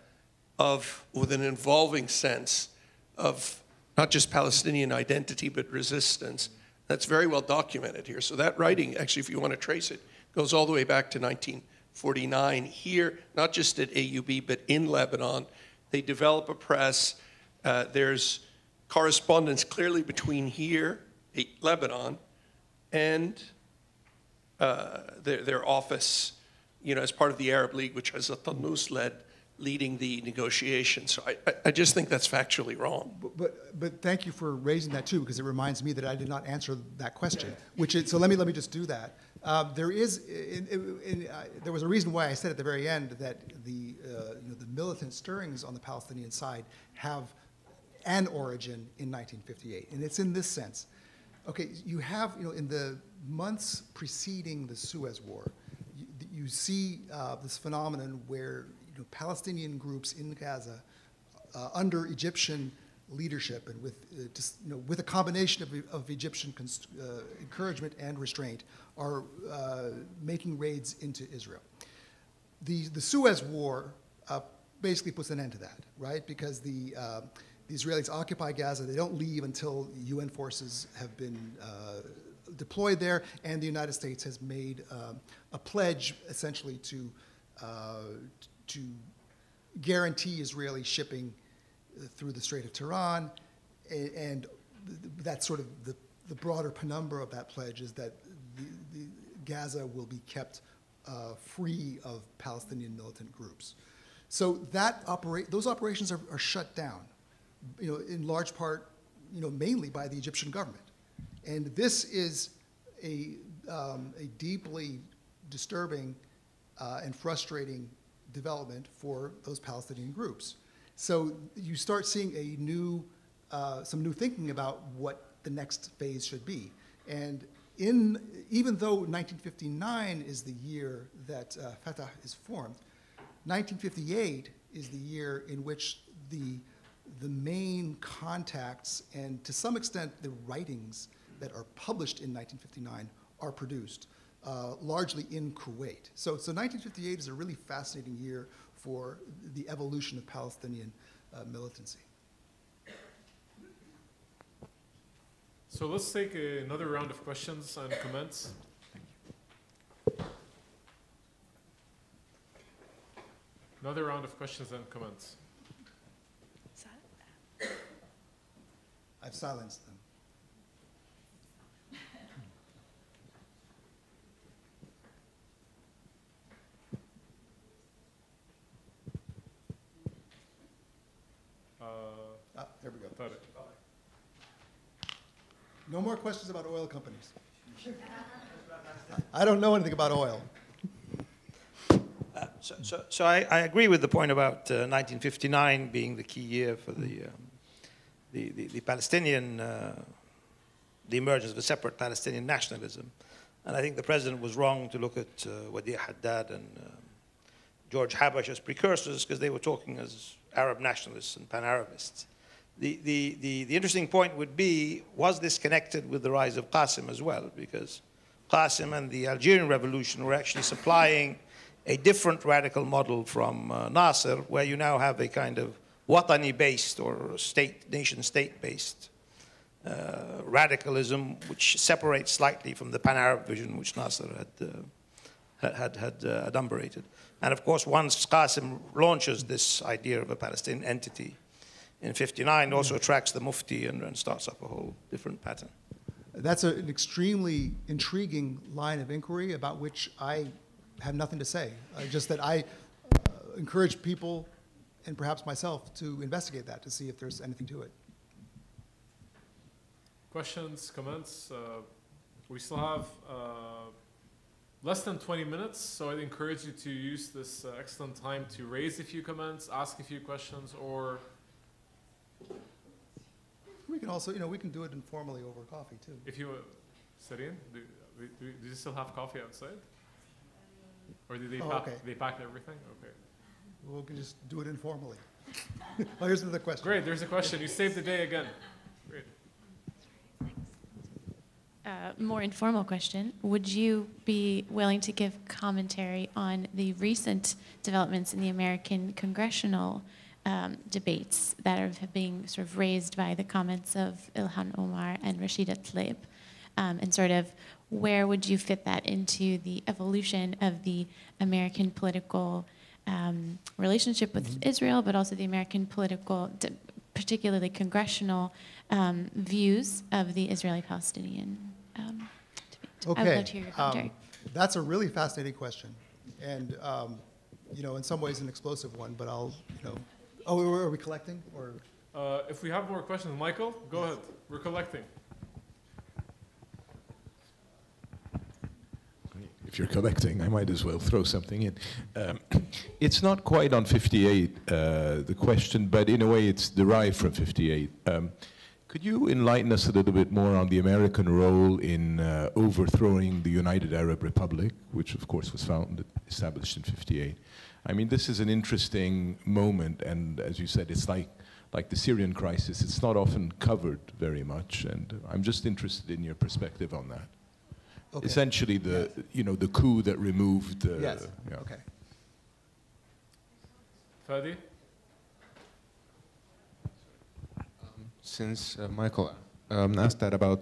of, with an involving sense of not just Palestinian identity, but resistance. That's very well documented here. So that writing, actually, if you want to trace it, goes all the way back to 1949. Here, not just at AUB, but in Lebanon, they develop a press. There's correspondence clearly between here, Lebanon, and their office, as part of the Arab League, which has Tannous led, leading the negotiations. So I just think that's factually wrong. But thank you for raising that too, because it reminds me that I did not answer that question. So let me just do that. There was a reason why I said at the very end that the militant stirrings on the Palestinian side have an origin in 1958, and it's in this sense. Okay, you have, in the months preceding the Suez War, you see this phenomenon where Palestinian groups in Gaza, under Egyptian leadership and with a combination of Egyptian encouragement and restraint, are making raids into Israel. The Suez War basically puts an end to that, right? Because the Israelis occupy Gaza. They don't leave until UN forces have been deployed there, and the United States has made a pledge, essentially, to guarantee Israeli shipping through the Strait of Tiran, and that's sort of the broader penumbra of that pledge is that the Gaza will be kept free of Palestinian militant groups. So those operations are shut down, in large part, mainly by the Egyptian government. And this is a deeply disturbing and frustrating development for those Palestinian groups. So you start seeing some new thinking about what the next phase should be. And even though 1959 is the year that Fatah is formed, 1958 is the year in which the main contacts and, to some extent, the writings that are published in 1959 are produced, largely in Kuwait. So 1958 is a really fascinating year for the evolution of Palestinian militancy. So let's take another round of questions and comments. Another round of questions and comments. I've silenced them. There we go. No more questions about oil companies. I don't know anything about oil. So I agree with the point about 1959 being the key year for the Palestinian, the emergence of a separate Palestinian nationalism. And I think the president was wrong to look at Wadi Haddad and George Habash as precursors, because they were talking as Arab nationalists and pan-Arabists. The interesting point would be, was this connected with the rise of Qasim as well? Because Qasim and the Algerian Revolution were actually supplying a different radical model from Nasser, where you now have a kind of Watani-based or nation-state-based radicalism, which separates slightly from the pan-Arab vision which Nasser had adumbrated. And of course, once Qasim launches this idea of a Palestinian entity in '59, it also attracts the Mufti and starts up a whole different pattern. That's an extremely intriguing line of inquiry about which I have nothing to say. Just that I encourage people, and perhaps myself, to investigate that, to see if there's anything to it. Questions, comments? We still have less than 20 minutes, so I'd encourage you to use this excellent time to raise a few comments, ask a few questions, or... We can also, we can do it informally over coffee, too. If you, Sareen, do you still have coffee outside? Or did they they packed everything? Okay. We can just do it informally. Oh, here's another question. Great, there's a question. You saved the day again. Great. More informal question. Would you be willing to give commentary on the recent developments in the American congressional debates that are being sort of raised by the comments of Ilhan Omar and Rashida Tlaib, and sort of where would you fit that into the evolution of the American political relationship with Israel, but also the American political, particularly congressional views of the Israeli-Palestinian debate? Okay. I would love to hear your commentary. That's a really fascinating question, and in some ways an explosive one. But I'll, Oh, are we collecting or? If we have more questions, Michael, go ahead. We're collecting. If you're collecting, I might as well throw something in. It's not quite on 58, the question, but in a way it's derived from 58. Could you enlighten us a little bit more on the American role in overthrowing the United Arab Republic, which of course was established in '58? I mean, this is an interesting moment, and as you said, it's like the Syrian crisis. It's not often covered very much, and I'm just interested in your perspective on that. Okay. Essentially, the coup that removed. Yes. Yeah. Okay. Fadi? Since Michael asked that about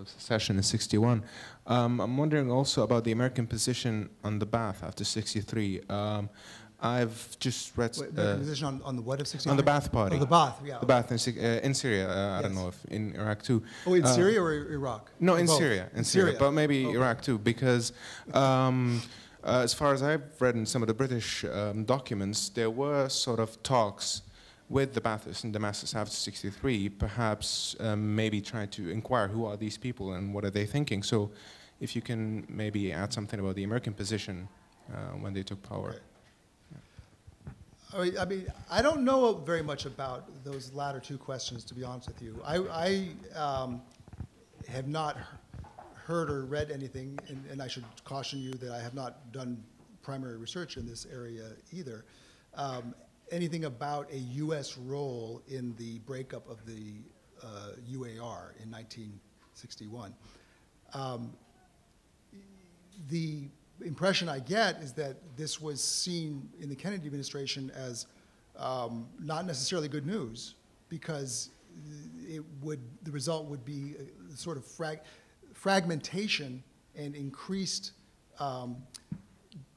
secession in '61, I'm wondering also about the American position on the Ba'ath after '63. I've just read... position on the what of '63? On the Ba'ath Party. Oh, the Ba'ath, yeah. The Ba'ath in Syria. I Yes. don't know if in Iraq too. Oh, in Syria or Iraq? No, in Both. Syria. In Syria, but maybe Okay. Iraq too, because as far as I've read in some of the British documents, there were sort of talks with the Baathists in Damascus after '63, perhaps maybe trying to inquire who are these people and what are they thinking. So if you can maybe add something about the American position when they took power. Okay. I mean, I don't know very much about those latter two questions, to be honest with you. I have not heard or read anything, and I should caution you that I have not done primary research in this area either. Anything about a U.S. role in the breakup of the UAR in 1961. The impression I get is that this was seen in the Kennedy administration as not necessarily good news, because the result would be a sort of fragmentation and increased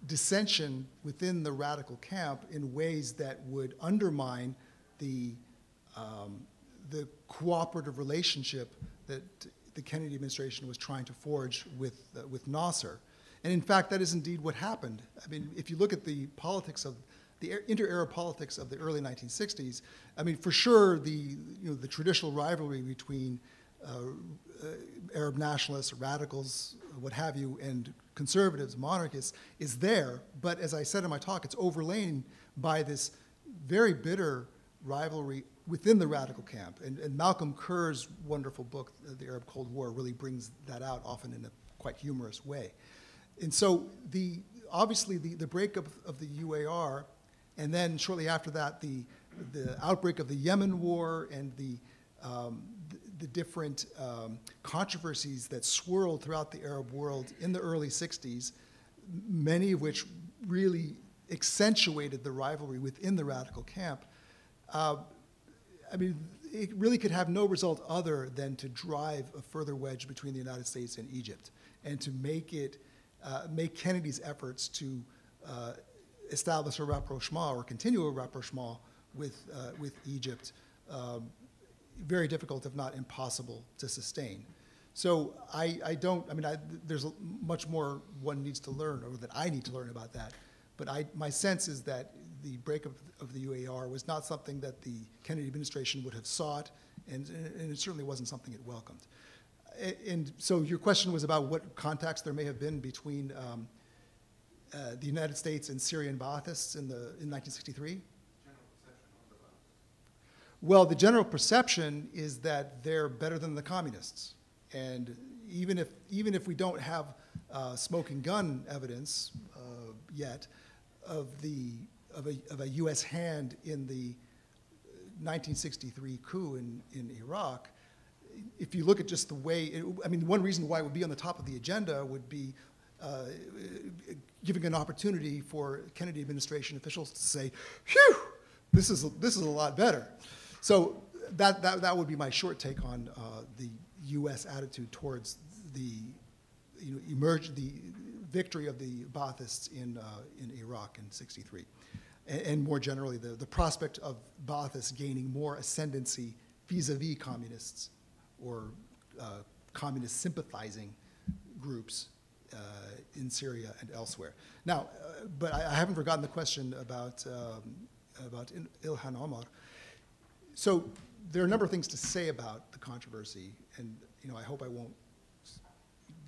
dissension within the radical camp in ways that would undermine the cooperative relationship that the Kennedy administration was trying to forge with Nasser. And in fact, that is indeed what happened. I mean, if you look at the politics of the inter-Arab politics of the early 1960s, I mean, for sure, the traditional rivalry between Arab nationalists, radicals, what have you, and conservatives, monarchists, is there. But as I said in my talk, it's overlain by this very bitter rivalry within the radical camp. And Malcolm Kerr's wonderful book, The Arab Cold War, really brings that out, often in a quite humorous way. And so obviously the breakup of the UAR, and then shortly after that, the outbreak of the Yemen War and the different controversies that swirled throughout the Arab world in the early 60s, many of which really accentuated the rivalry within the radical camp. I mean, it really could have no result other than to drive a further wedge between the United States and Egypt, and to make Kennedy's efforts to establish a rapprochement or continue a rapprochement with Egypt very difficult, if not impossible, to sustain. So there's much more one needs to learn, or that I need to learn about that. But my sense is that the breakup of the UAR was not something that the Kennedy administration would have sought, and it certainly wasn't something it welcomed. And so your question was about what contacts there may have been between the United States and Syrian Baathists in 1963? Well, the general perception is that they're better than the communists. And even if we don't have smoking gun evidence yet of a U.S. hand in the 1963 coup in Iraq, if you look at just the way, one reason why it would be on the top of the agenda would be giving an opportunity for Kennedy administration officials to say, "Phew, this is a lot better." So that would be my short take on the U.S. attitude towards the victory of the Baathists in Iraq in '63, and more generally the prospect of Baathists gaining more ascendancy vis-a-vis communists or communist sympathizing groups in Syria and elsewhere. Now, but I haven't forgotten the question about Ilhan Omar. So there are a number of things to say about the controversy, and I hope I won't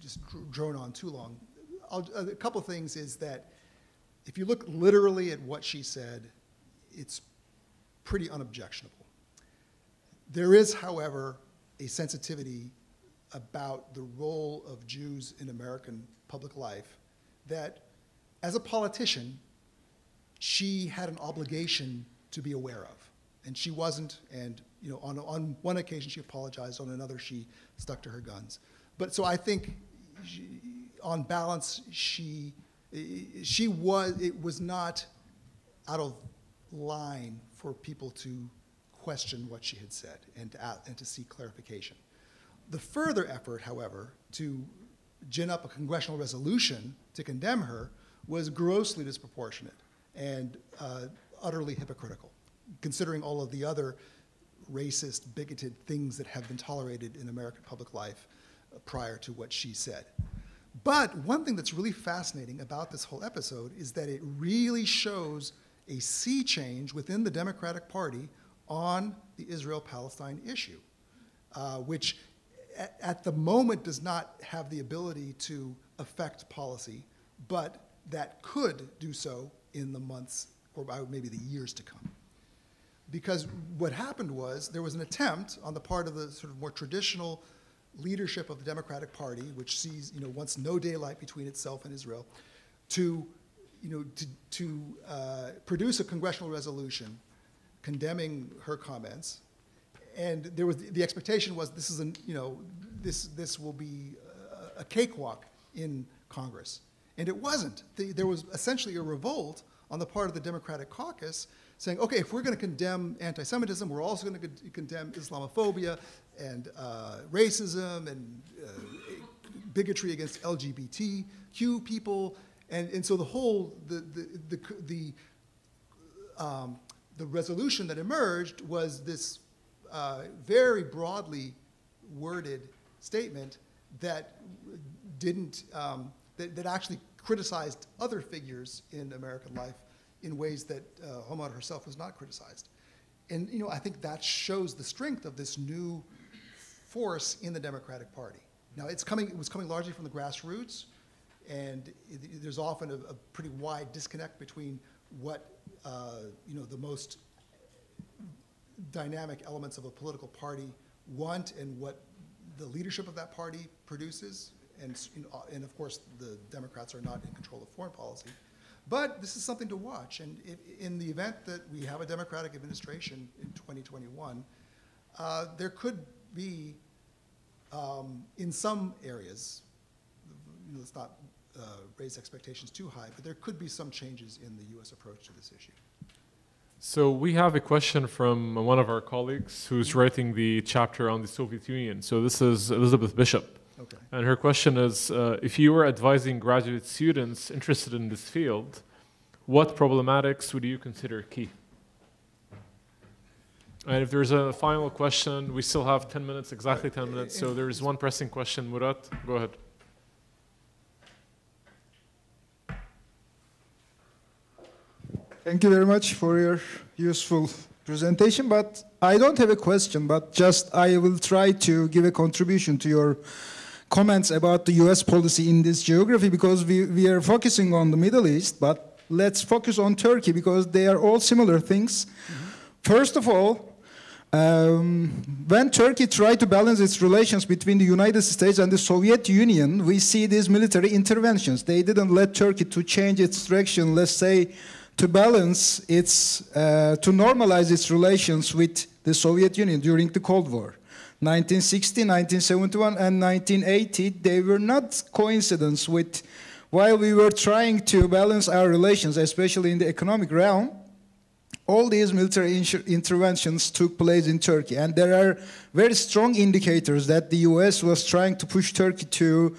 just drone on too long. A couple of things is that if you look literally at what she said, it's pretty unobjectionable. There is, however, a sensitivity about the role of Jews in American public life that, as a politician, she had an obligation to be aware of. And she wasn't, and on one occasion she apologized, on another she stuck to her guns. But so I think, on balance, it was not out of line for people to question what she had said and to seek clarification. The further effort, however, to gin up a congressional resolution to condemn her was grossly disproportionate and utterly hypocritical, considering all of the other racist, bigoted things that have been tolerated in American public life prior to what she said. But one thing that's really fascinating about this whole episode is that it really shows a sea change within the Democratic Party on the Israel-Palestine issue, which at the moment does not have the ability to affect policy, but that could do so in the months or maybe the years to come. Because what happened was there was an attempt on the part of the sort of more traditional leadership of the Democratic Party, which sees, wants no daylight between itself and Israel, to produce a congressional resolution condemning her comments. And there was the expectation was this is this will be a cakewalk in Congress, and it wasn't. There was essentially a revolt on the part of the Democratic caucus saying, okay, if we're going to condemn anti-Semitism, we're also going to condemn Islamophobia and racism and bigotry against LGBTQ people, and so the whole the resolution that emerged was this very broadly worded statement that didn't that actually criticized other figures in American life in ways that Homar herself was not criticized. And I think that shows the strength of this new force in the Democratic Party. Now it was coming largely from the grassroots, and there's often a pretty wide disconnect between what the most dynamic elements of a political party want and what the leadership of that party produces. And of course, the Democrats are not in control of foreign policy. But this is something to watch. And in the event that we have a Democratic administration in 2021, there could be, in some areas, let's not raise expectations too high, but there could be some changes in the U.S. approach to this issue. So we have a question from one of our colleagues who's writing the chapter on the Soviet Union. So this is Elizabeth Bishop. Okay. And her question is, if you were advising graduate students interested in this field, what problematics would you consider key? And if there's a final question, we still have 10 minutes, exactly 10 minutes. So there's one pressing question. Murat, go ahead. Thank you very much for your useful presentation, but I don't have a question, but just I will try to give a contribution to your comments about the US policy in this geography, because we are focusing on the Middle East, but let's focus on Turkey because they are all similar things. Mm-hmm. First of all, when Turkey tried to balance its relations between the United States and the Soviet Union, we see these military interventions. They didn't let Turkey to change its direction, let's say, to balance its, to normalize its relations with the Soviet Union during the Cold War. 1960, 1971, and 1980, they were not coincidence with, while we were trying to balance our relations, especially in the economic realm, all these military interventions took place in Turkey. And there are very strong indicators that the US was trying to push Turkey to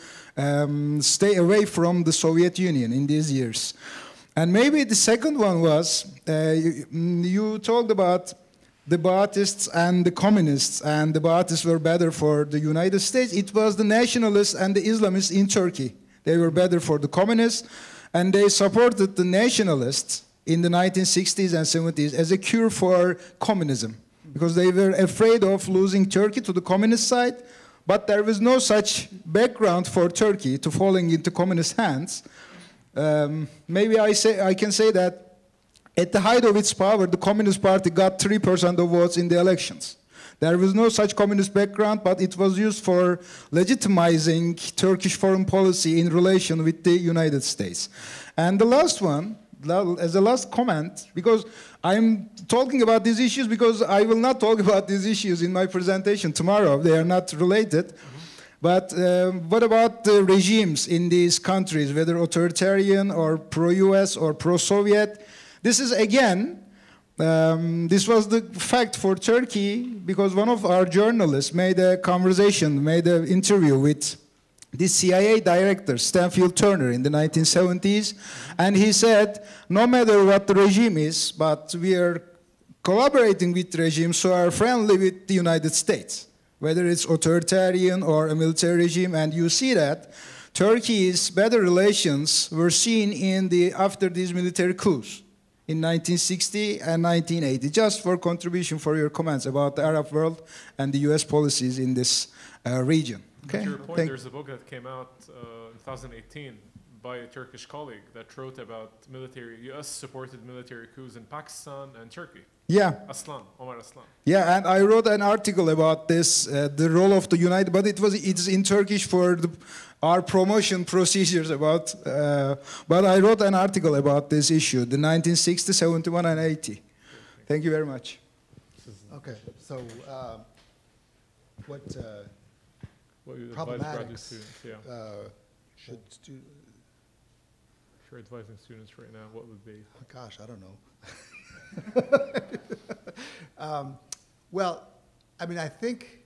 stay away from the Soviet Union in these years. And maybe the second one was, you talked about the Baathists and the communists, and the Baathists were better for the United States. It was the nationalists and the Islamists in Turkey. They were better for the communists, and they supported the nationalists in the 1960s and 70s as a cure for communism, because they were afraid of losing Turkey to the communist side, but there was no such background for Turkey to falling into communist hands. Maybe I can say that at the height of its power, the Communist Party got 3% of votes in the elections. There was no such communist background, but it was used for legitimizing Turkish foreign policy in relation with the United States. And the last one, as a last comment, because I'm talking about these issues because I will not talk about these issues in my presentation tomorrow. They are not related. But what about the regimes in these countries, whether authoritarian or pro-US or pro-Soviet? This is, again, this was the fact for Turkey because one of our journalists made a conversation, made an interview with the CIA director, Stanfield Turner, in the 1970s, and he said, no matter what the regime is, but we are collaborating with regimes who are friendly with the United States, whether it's authoritarian or a military regime, and you see that Turkey's better relations were seen after these military coups in 1960 and 1980. Just for contribution for your comments about the Arab world and the US policies in this region. Okay. To your point, there's a book that came out in 2018 by a Turkish colleague that wrote about US-supported military coups in Pakistan and Turkey. Yeah. Omar Aslan. Yeah, and I wrote an article about this, the role of the United, but it's in Turkish for our promotion procedures about, but I wrote an article about this issue, the 1960, 71, and 80. Thank you very much. Okay, so what you problematics should if you're advising students right now, what would be? Oh, gosh, I don't know. Well, I mean, I think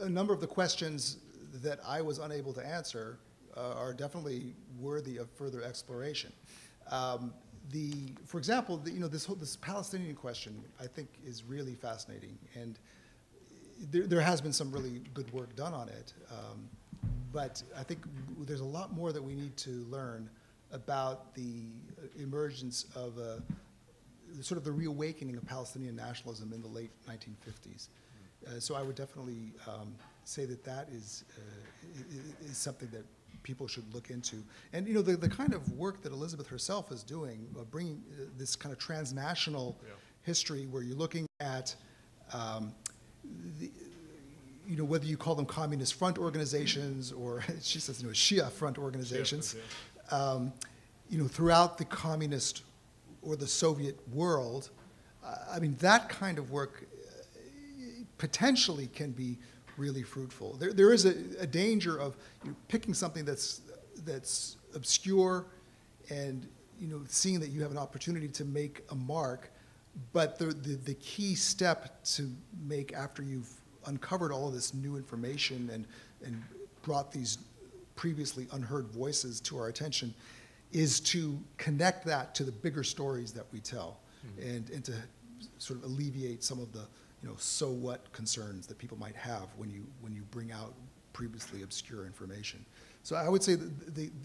a number of the questions that I was unable to answer are definitely worthy of further exploration. For example, this Palestinian question I think is really fascinating, and there has been some really good work done on it. But I think there's a lot more that we need to learn about the emergence of sort of the reawakening of Palestinian nationalism in the late 1950s. So I would definitely say that is something that people should look into. And the kind of work that Elizabeth herself is doing, bringing this kind of transnational history where you're looking at whether you call them communist front organizations or she says Shia front organizations, throughout the communist or the Soviet world, I mean that kind of work potentially can be really fruitful. There is a danger of picking something that's obscure and seeing that you have an opportunity to make a mark, but the key step to make after you've uncovered all of this new information and brought these previously unheard voices to our attention is to connect that to the bigger stories that we tell, and to sort of alleviate some of the so what concerns that people might have when you bring out previously obscure information. So I would say that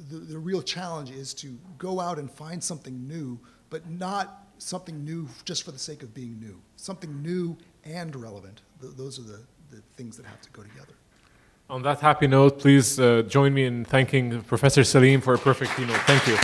the real challenge is to go out and find something new, but not something new just for the sake of being new. Something new and relevant. Those are the things that have to go together. On that happy note, please join me in thanking Professor Salim for a perfect keynote. Thank you.